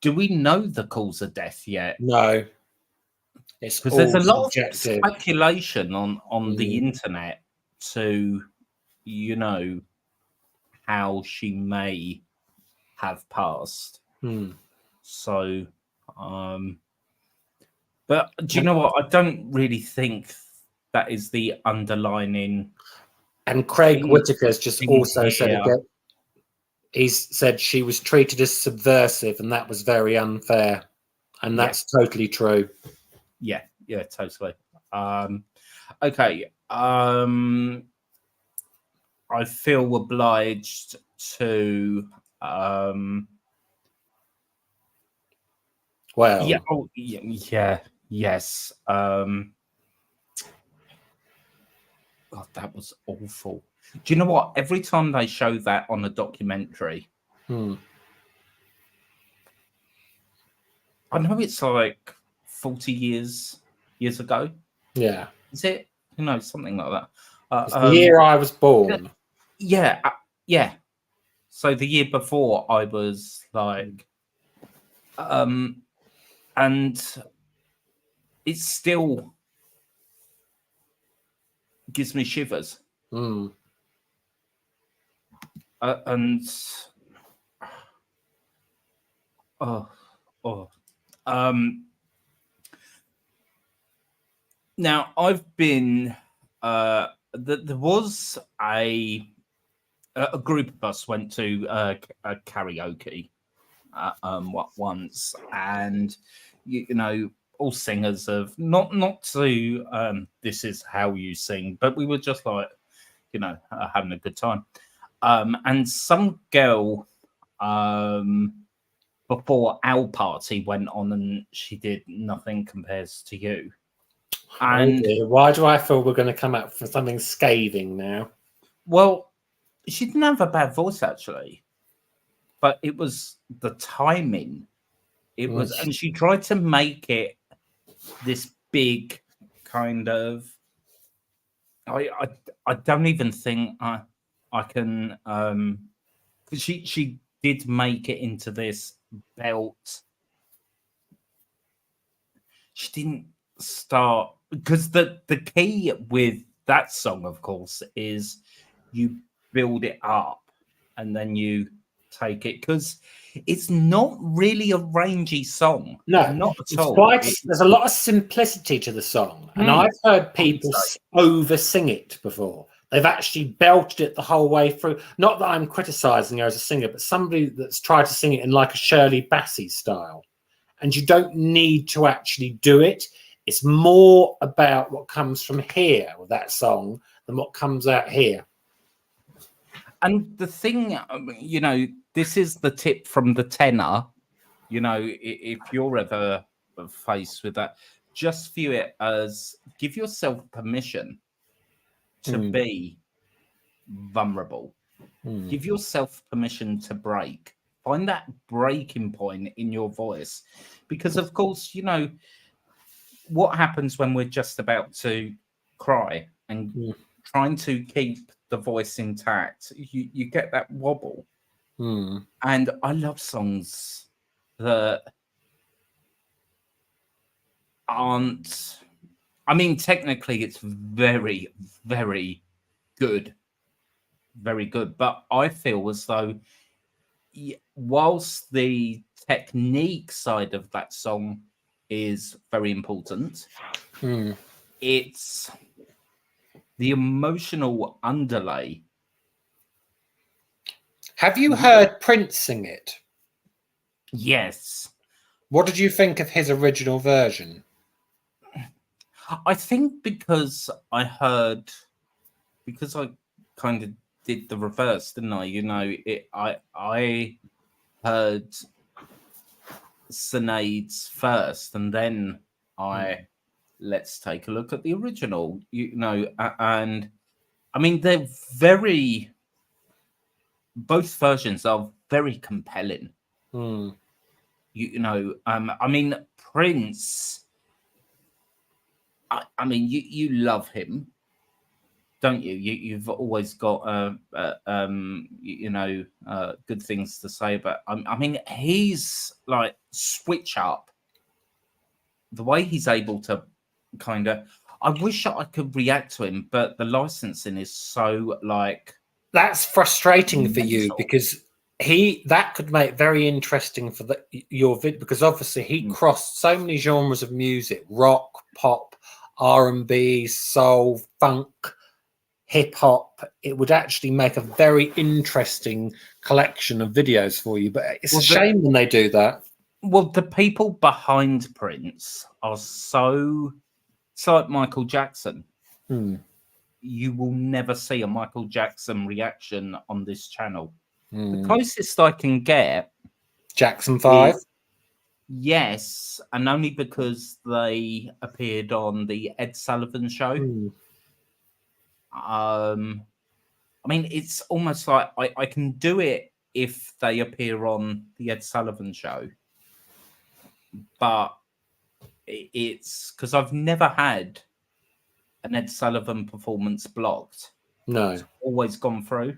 Do we know the cause of death yet? No. It's Because there's a lot subjective. of speculation on the internet to, you know, how she may have passed. So, but do you know what? I don't really think that is the underlining. And Craig Whitaker's just also said here. again. He's said she was treated as subversive, and that was very unfair, and that's totally true. Yeah, totally. Okay. I feel obliged to. Well, yes. God, that was awful. Do you know what? Every time they show that on a documentary, I know it's like 40 years ago. Yeah. Is it? You know, something like that. It's the year I was born. Yeah. So the year before I was like, and it still gives me shivers. And now I've been there was a group of us went to a karaoke once, and you know, all singers of not to this is how you sing, but we were just like, you know, having a good time. And some girl before our party went on and she did Nothing Compares to You. And why do I feel we're going to come out for something scathing now? Well, she didn't have a bad voice actually, but it was the timing. It was, and she tried to make it this big kind of. I don't even think I can. She did make it into this belt. She didn't start because the key with that song, of course, is you build it up and then you take it, because it's not really a rangy song. No, not at it's all. there's a lot of simplicity to the song, and I've heard people over sing it before. They've actually belted it the whole way through. Not that I'm criticizing her as a singer, but somebody that's tried to sing it in like a Shirley Bassey style. And you don't need to actually do it. It's more about what comes from here with that song than what comes out here. And the thing, you know, this is the tip from the tenor. You know, if you're ever faced with that, just view it as give yourself permission to be vulnerable. Give yourself permission to break. Find that breaking point in your voice, because of course, you know, what happens when we're just about to cry and trying to keep the voice intact, you get that wobble. And I love songs that aren't, I mean, technically it's very, very good, but I feel as though whilst the technique side of that song is very important, it's the emotional underlay. Have you heard Prince sing it? Yes. What did you think of his original version? I think because I kind of did the reverse, didn't I? I heard Sinéad's first, and then let's take a look at the original. And I mean both versions are very compelling. I mean Prince. I mean you love him, don't you? You've always got good things to say about. I mean, he's like switch up the way he's able to kind of. I wish I could react to him, but the licensing is so like. That's frustrating for you mental. because that could make very interesting for your vid, because obviously he crossed so many genres of music: rock, pop, R&B, soul, funk, hip hop. It would actually make a very interesting collection of videos for you, but it's a shame when they do that. Well, the people behind Prince are it's like Michael Jackson. You will never see a Michael Jackson reaction on this channel. The closest I can get, Jackson 5. Yes, and only because they appeared on the Ed Sullivan Show. I mean, it's almost like I can do it if they appear on the Ed Sullivan Show, but it's because I've never had an Ed Sullivan performance blocked. No, it's always gone through.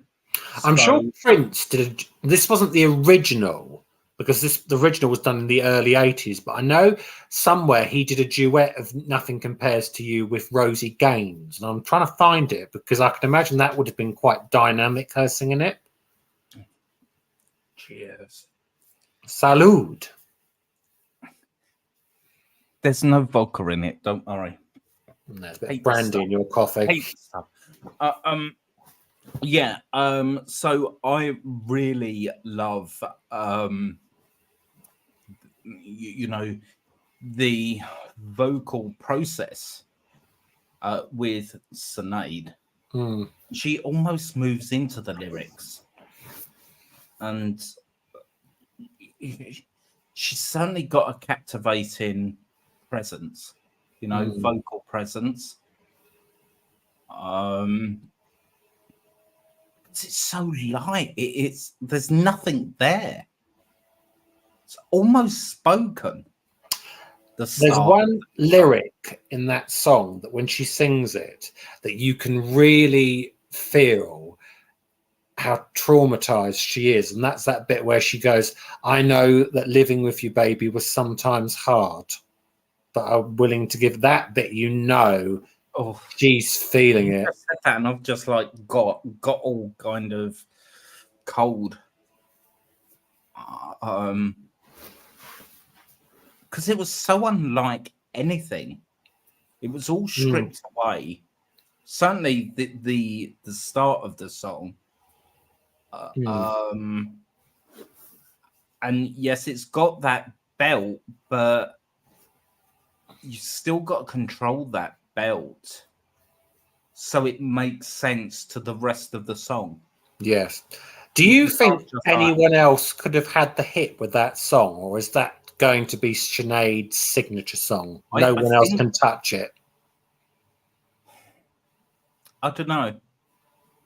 I'm sure Prince did. This wasn't the original, because the original was done in the early 80s, but I know somewhere he did a duet of Nothing Compares to You with Rosie Gaines, and I'm trying to find it because I can imagine that would have been quite dynamic, her singing it. Cheers. Salud. There's no vodka in it, don't worry. There's a bit of brandy in your coffee. So I really love the vocal process with Sinéad. She almost moves into the lyrics, and she's certainly got a captivating presence, vocal presence. It's so light. There's nothing there. It's almost spoken. There's one lyric in that song that when she sings it, that you can really feel how traumatized she is. And that's that bit where she goes, I know that living with you, baby, was sometimes hard, but I'm willing to give that bit, she's feeling it. Said that and I've just like got all kind of cold. Because it was so unlike anything. It was all stripped away. Certainly the start of the song. And yes, it's got that belt, but you still got to control that belt so it makes sense to the rest of the song. Yes. Do you think anyone else could have had the hit with that song, or is that going to be Sinead's signature song? No one else can touch it. I don't know.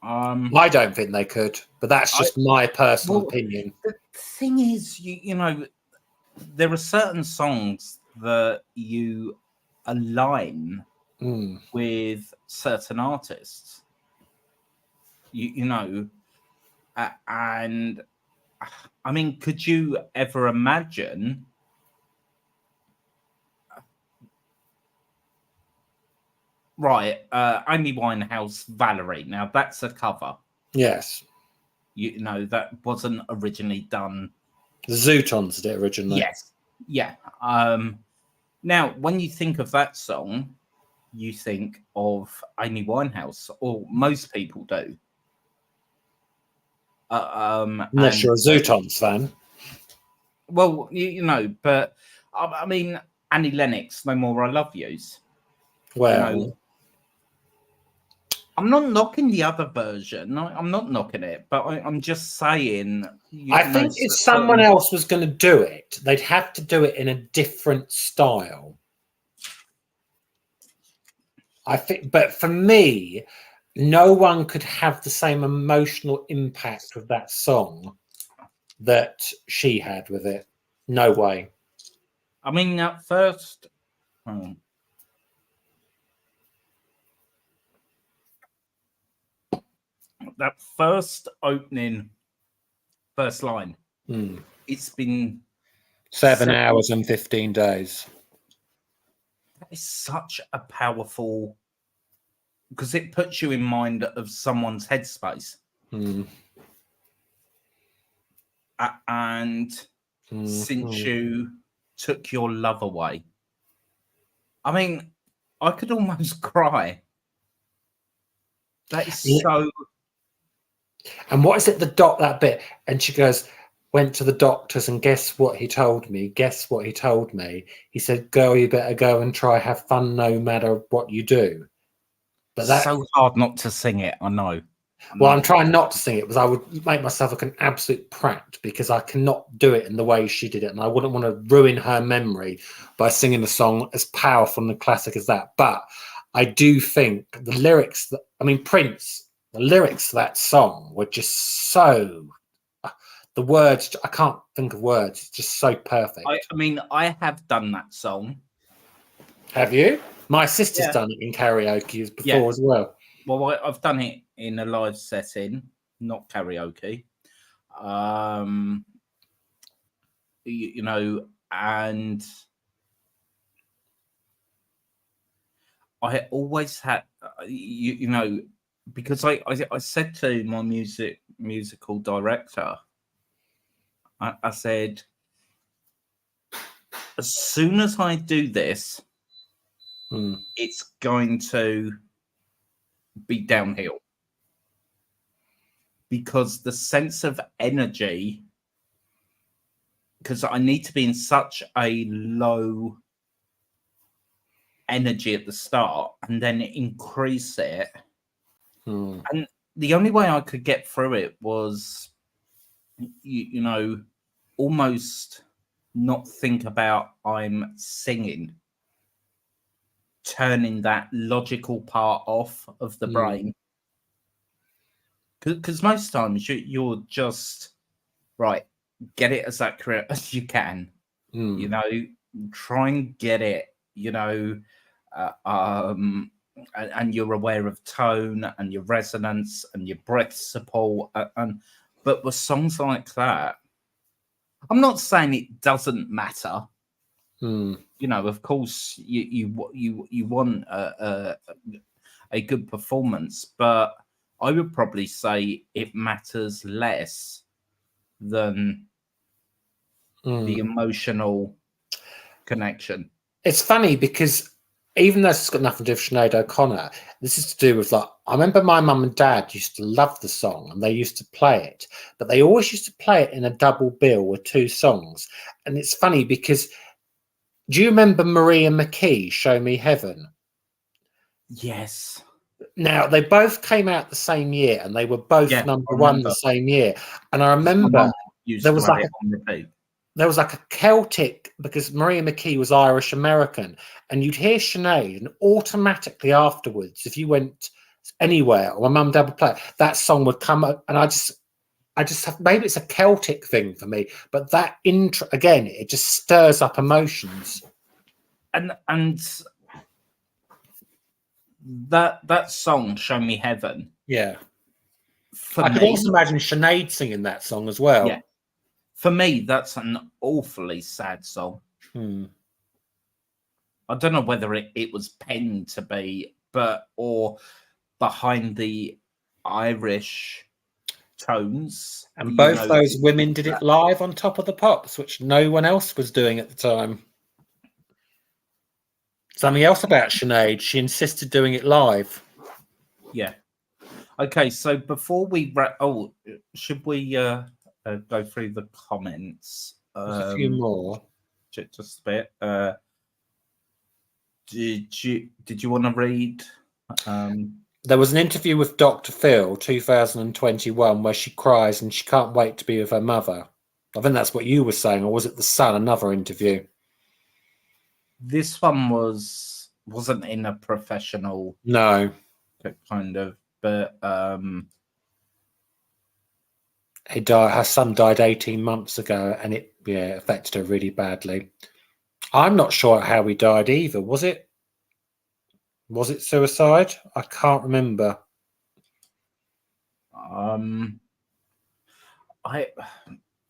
I don't think they could, but that's just my personal opinion. The thing is, there are certain songs that you align with certain artists. And I mean, could you ever imagine? Right, Amy Winehouse, Valerie. Now that's a cover. Yes. You know, that wasn't originally done. The Zootons did it originally. Yes. Yeah. Now, when you think of that song, you think of Amy Winehouse, or most people do. Unless you're a Zootons fan. Well, you know, but I mean, Annie Lennox, No More I Love Yous. Well, You know, I'm not knocking the other version. I'm not knocking it, but I'm just saying. I think if someone else was going to do it, they'd have to do it in a different style. I think, but for me, no one could have the same emotional impact with that song that she had with it. No way. I mean, at first, that first opening, first line, it's been 7 hours and 15 days. That is such a powerful, because it puts you in mind of someone's headspace. And since you took your love away, I mean, I could almost cry. That is so. And what is it, that bit? And she goes, went to the doctors, and guess what he told me? Guess what he told me? He said, girl, you better go and try, have fun no matter what you do. But that's so hard not to sing it, I know. Well, I'm trying not to sing it because I would make myself like an absolute prat because I cannot do it in the way she did it. And I wouldn't want to ruin her memory by singing a song as powerful and classic as that. But I do think the lyrics, Prince, the lyrics to that song were just so, the words, I can't think of words. It's just so perfect. I mean, I have done that song. Have you? My sister's done it in karaoke before as well. Well, I've done it in a live setting, not karaoke. You know, and I always had, you know, because I said to my musical director, I said, as soon as I do this, it's going to be downhill, because the sense of energy, because I need to be in such a low energy at the start and then increase it. And the only way I could get through it was, you know, almost not think about I'm singing, turning that logical part off of the brain. Because most times you're just, right, get it as accurate as you can. You know, try and get it, you know, and you're aware of tone and your resonance and your breath support. But with songs like that, I'm not saying it doesn't matter. You know, of course, you want a good performance, but I would probably say it matters less than the emotional connection. It's funny because even though it's got nothing to do with Sinead O'Connor, this is to do with, like, I remember my mum and dad used to love the song and they used to play it, but they always used to play it in a double bill with two songs. And it's funny because, do you remember Maria McKee, Show Me Heaven? Yes. Now, they both came out the same year and they were both number one the same year. And I remember there was like a Celtic, because Maria McKee was Irish American, and you'd hear Sinead, and automatically afterwards, if you went anywhere or my mum and dad would play it, that song would come up, and I just have, maybe it's a Celtic thing for me, but that intro again, it just stirs up emotions. And that song, Show Me Heaven. Yeah. I could also imagine Sinead singing that song as well. Yeah. For me, that's an awfully sad song. I don't know whether it was penned to be, or behind the Irish tones. And you both know, those women did it live on Top of the Pops, which no one else was doing at the time. Something else about Sinead, she insisted doing it live. Yeah. Okay, so before we should we go through the comments? There's a few more. Just a bit. Did you want to read? There was an interview with Dr. Phil, 2021, where she cries and she can't wait to be with her mother. I think that's what you were saying, or was it the Sun? Another interview. This one wasn't in a professional No, kind of, but he died. Her son died 18 months ago, and it affected her really badly. I'm not sure how he died either. Was it suicide? I can't remember.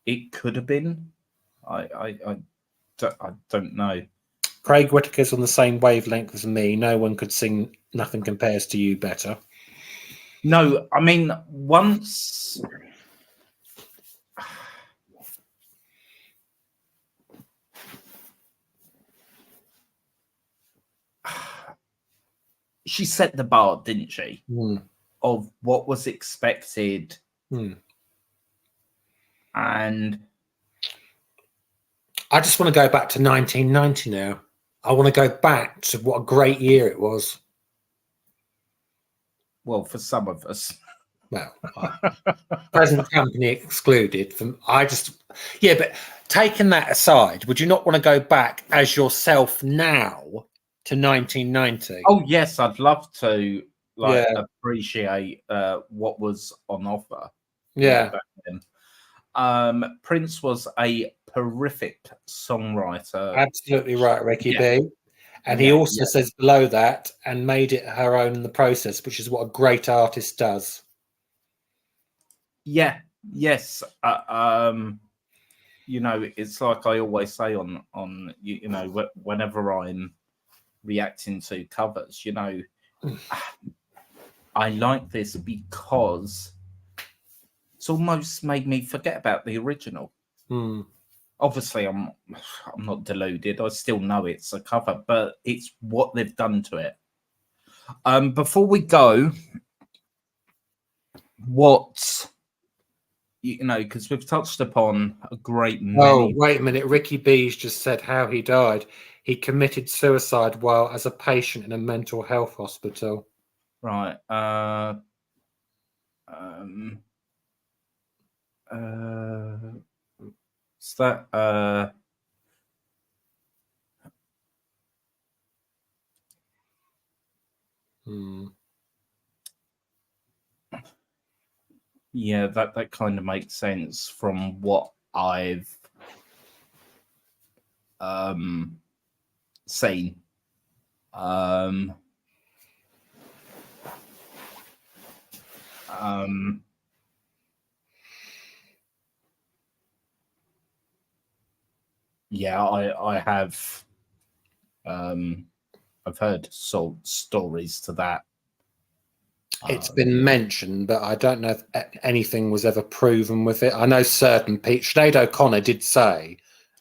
It could have been. I don't know. Craig Whitaker's on the same wavelength as me. No one could sing "Nothing Compares to You" better. No, I mean, once she set the bar, didn't she? Of what was expected. And I just want to go back to 1990 now. I want to go back to what a great year it was. Well, for some of us. Well, present company excluded. But taking that aside, would you not want to go back as yourself now to 1990? Oh yes, I'd love to appreciate what was on offer. Yeah. Back then. Prince was a horrific songwriter. Absolutely right, Ricky B. And he also says below that, and made it her own in the process, which is what a great artist does. Yeah. Yes. It's like I always say on whenever I'm reacting to covers, I like this because it's almost made me forget about the original. Obviously, I'm not deluded. I still know it's a cover, but it's what they've done to it. Before we go, because we've touched upon a great many. Oh, wait a minute. Ricky B's just said how he died. He committed suicide while as a patient in a mental health hospital. Right. Is that Yeah, that kind of makes sense from what I've seen. Yeah, I have. I've heard stories to that. It's been mentioned, but I don't know if anything was ever proven with it. I know certain people. Sinead O'Connor did say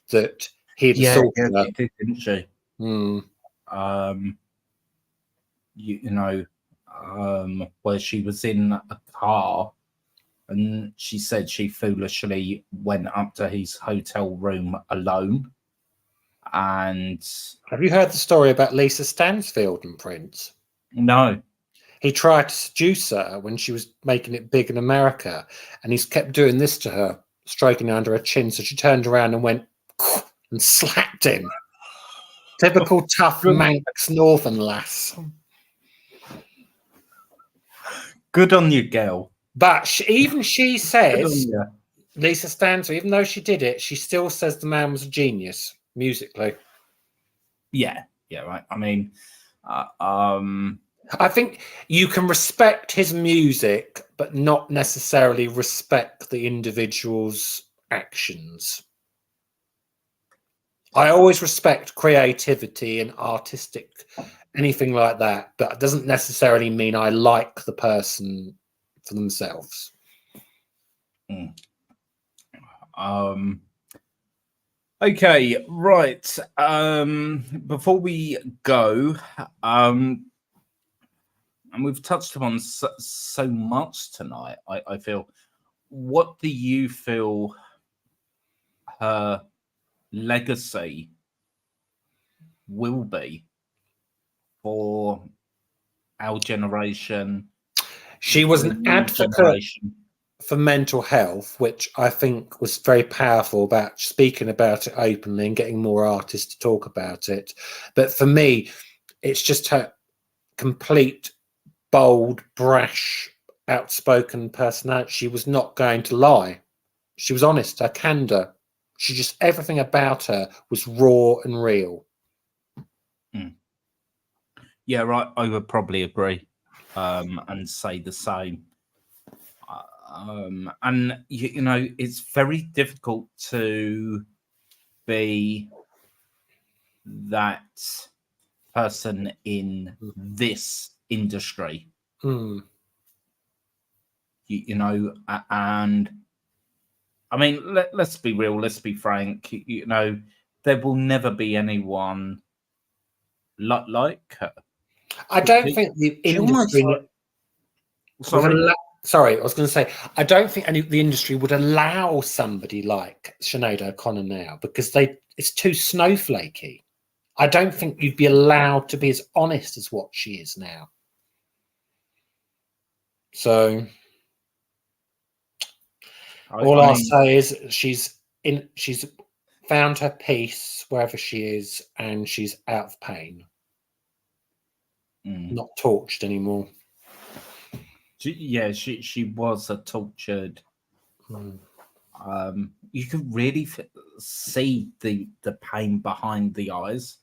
that he'd assaulted her. She did, didn't she? Where she was in a car, and she said she foolishly went up to his hotel room alone. And have you heard the story about Lisa Stansfield and Prince? No. He tried to seduce her when she was making it big in America, and he's kept doing this to her, stroking her under her chin. So she turned around and went and slapped him. Typical tough Manx Northern lass. Good on you, girl. But even she says, Lisa Stansfield, even though she did it, she still says the man was a genius musically. Yeah, right. I mean, I think you can respect his music, but not necessarily respect the individual's actions. I always respect creativity and artistic, anything like that, but it doesn't necessarily mean I like the person for themselves. Mm. Okay, right. Before we go, and we've touched upon so much tonight, I feel. What do you feel her legacy will be for our generation, She was for a an new advocate generation? for mental health, which I think was very powerful about speaking about it openly and getting more artists to talk about it. But for me, it's just her complete, bold, brash, outspoken personality. She was not going to lie. She was honest, her candor. She just, everything about her was raw and real. Yeah, right. I would probably agree, and say the same. And you know, it's very difficult to be that person in this industry. Mm. You know, and I mean, let's be real. Let's be frank. You know, there will never be anyone like her. I don't think the She almost industry like, would sorry. allow. Sorry, I was going to say, I don't think the industry would allow somebody like Sinead O'Connor now because it's too snowflakey. I don't think you'd be allowed to be as honest as what she is now. So all I I'll mean, say is she's found her peace wherever she is, and she's out of pain, not tortured anymore. she was a tortured. You could really see the pain behind the eyes,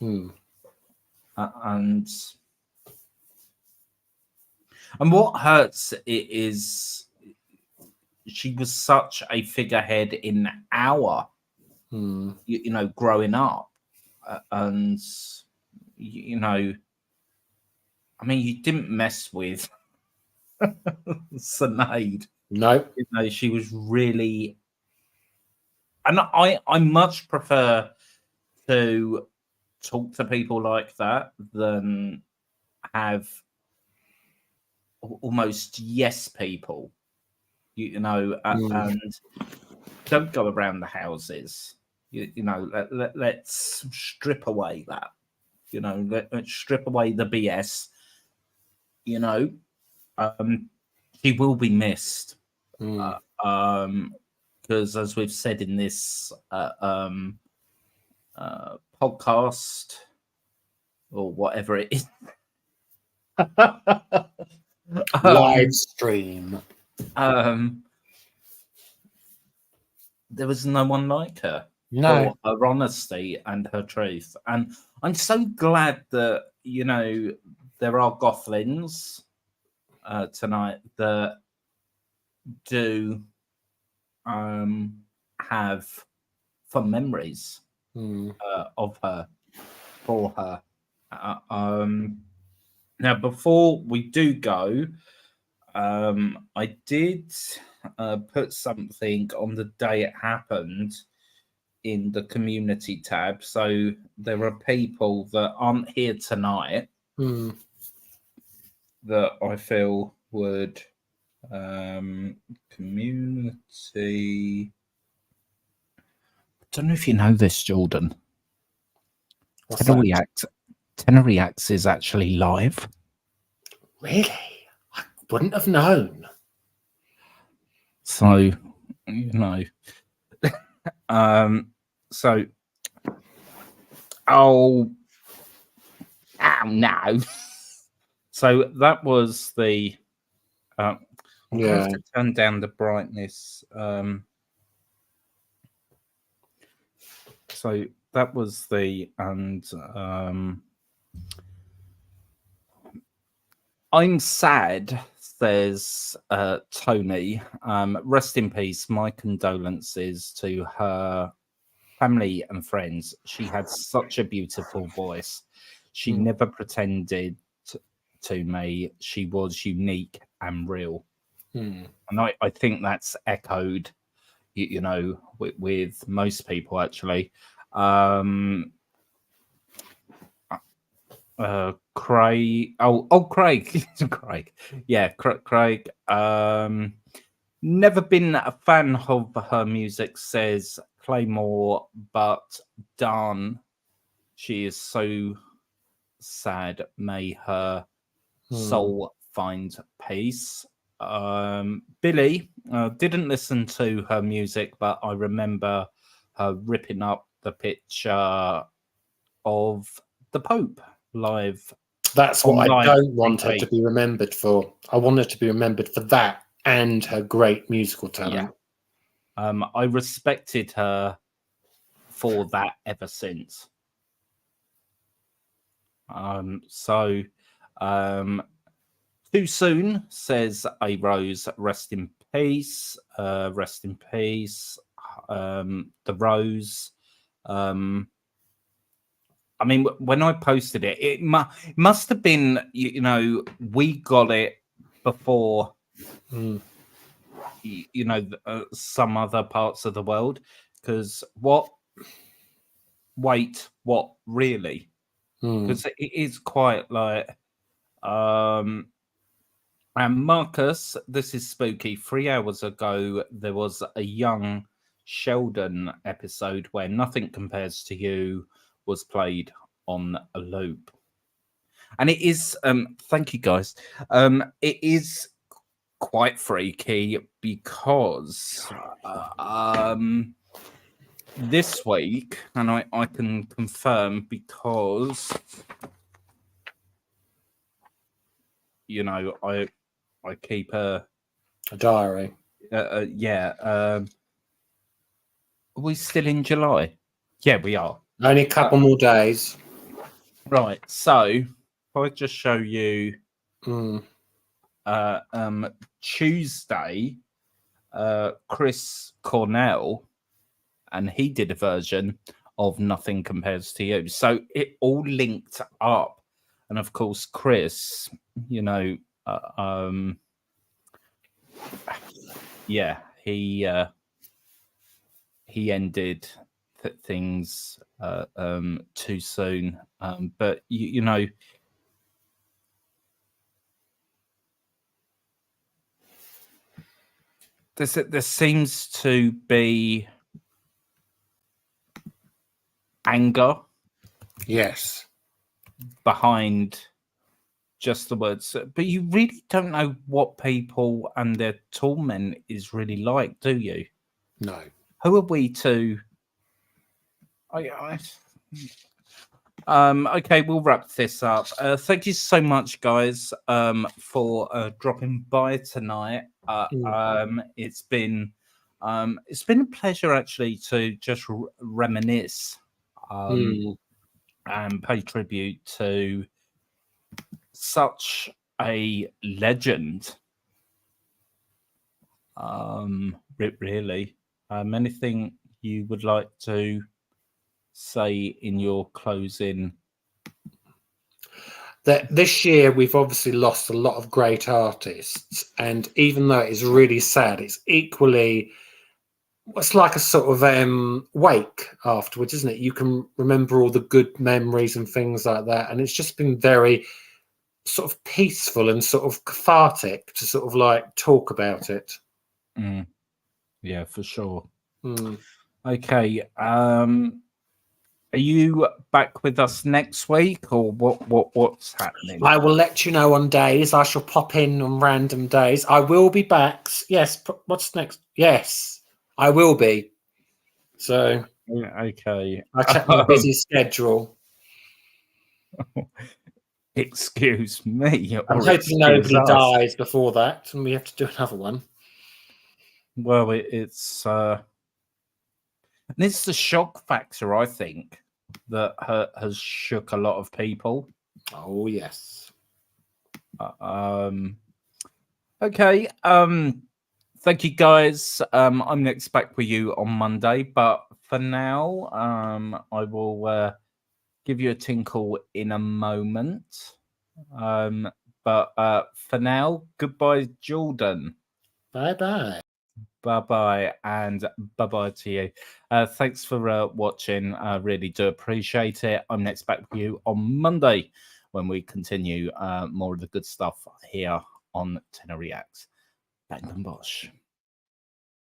and what hurts is she was such a figurehead in our, you know, growing up, and you know, I mean, you didn't mess with Sinead. No. You know, she was really, and I much prefer to talk to people like that than have almost yes people, you know, and don't go around the houses. You know, let's strip away that. You know, let's strip away the BS. You know, he will be missed. Because as we've said in this podcast or whatever it is, Live stream. There was no one like her No. for her honesty and her truth. And I'm so glad that, you know, there are Gothlins tonight that do have fond memories of her, for her. Now, before we do go, I did put something on the day it happened in the community tab. So there are people that aren't here tonight that I feel would community. I don't know if you know this, Jordan. Tenor Reacts is actually live. Really? I wouldn't have known. So, you know, so, oh no. So that was the, I'm going to have to turn down the brightness. So that was the, and I'm sad, says Tony. Rest in peace. My condolences to her family and friends. She had such a beautiful voice. She never pretended to me. She was unique and real. Hmm. And I think that's echoed, you know, with most people actually. Craig. Craig. Craig. Yeah, Craig. Never been a fan of her music, says Claymore, but darn, she is so sad. May her soul find peace. Billy, didn't listen to her music, but I remember her ripping up the picture of the Pope live That's on what I live don't want her TV. to be remembered for. I want her to be remembered for that and her great musical talent. I respected her for that ever since. So too soon, says A Rose. Rest in peace. Rest in peace. The Rose. I mean, when I posted it, it must have been, you know, we got it before, you know, some other parts of the world. Because what? Wait, what? Really? Because it is quite like, and Marcus, this is spooky. 3 hours ago, there was a young Sheldon episode where Nothing Compares to You was played on a loop. And it is, thank you guys. It is quite freaky because this week, and I can confirm because, you know, I keep a diary. Yeah. Are we still in July? Yeah, we are. Only a couple more days. Right. So if I just show you Tuesday, Chris Cornell, and he did a version of Nothing Compares to You. So it all linked up. And of course, Chris, you know, yeah, he ended things too soon. But you know, there seems to be anger, yes, behind just the words, but you really don't know what people and their torment is really like, do you? No. Who are we to? Okay, we'll wrap this up. Thank you so much, guys, for dropping by tonight. It's been a pleasure actually to just reminisce and pay tribute to such a legend. Really, anything you would like to say in your closing? That this year we've obviously lost a lot of great artists, and even though it's really sad, it's equally, it's like a sort of wake afterwards, isn't it? You can remember all the good memories and things like that, and it's just been very sort of peaceful and sort of cathartic to sort of like talk about it. Yeah, for sure. Okay. Are you back with us next week, or what's happening? I will let you know on days. I shall pop in on random days. I will be back. Yes. What's next? Yes, I will be. So okay. I check my busy schedule. Excuse me. I'm hoping nobody dies before that, and we have to do another one. Well, it's the shock factor, I think, that has shook a lot of people. Oh yes. Okay. Thank you, guys. I'm next back with you on Monday, but for now, I will give you a tinkle in a moment. But for now, goodbye, Jordan. Bye-bye. Bye-bye, and bye-bye to you. Thanks for watching. I really do appreciate it. I'm next back with you on Monday when we continue more of the good stuff here on Tenor Reacts. Bang and bosh.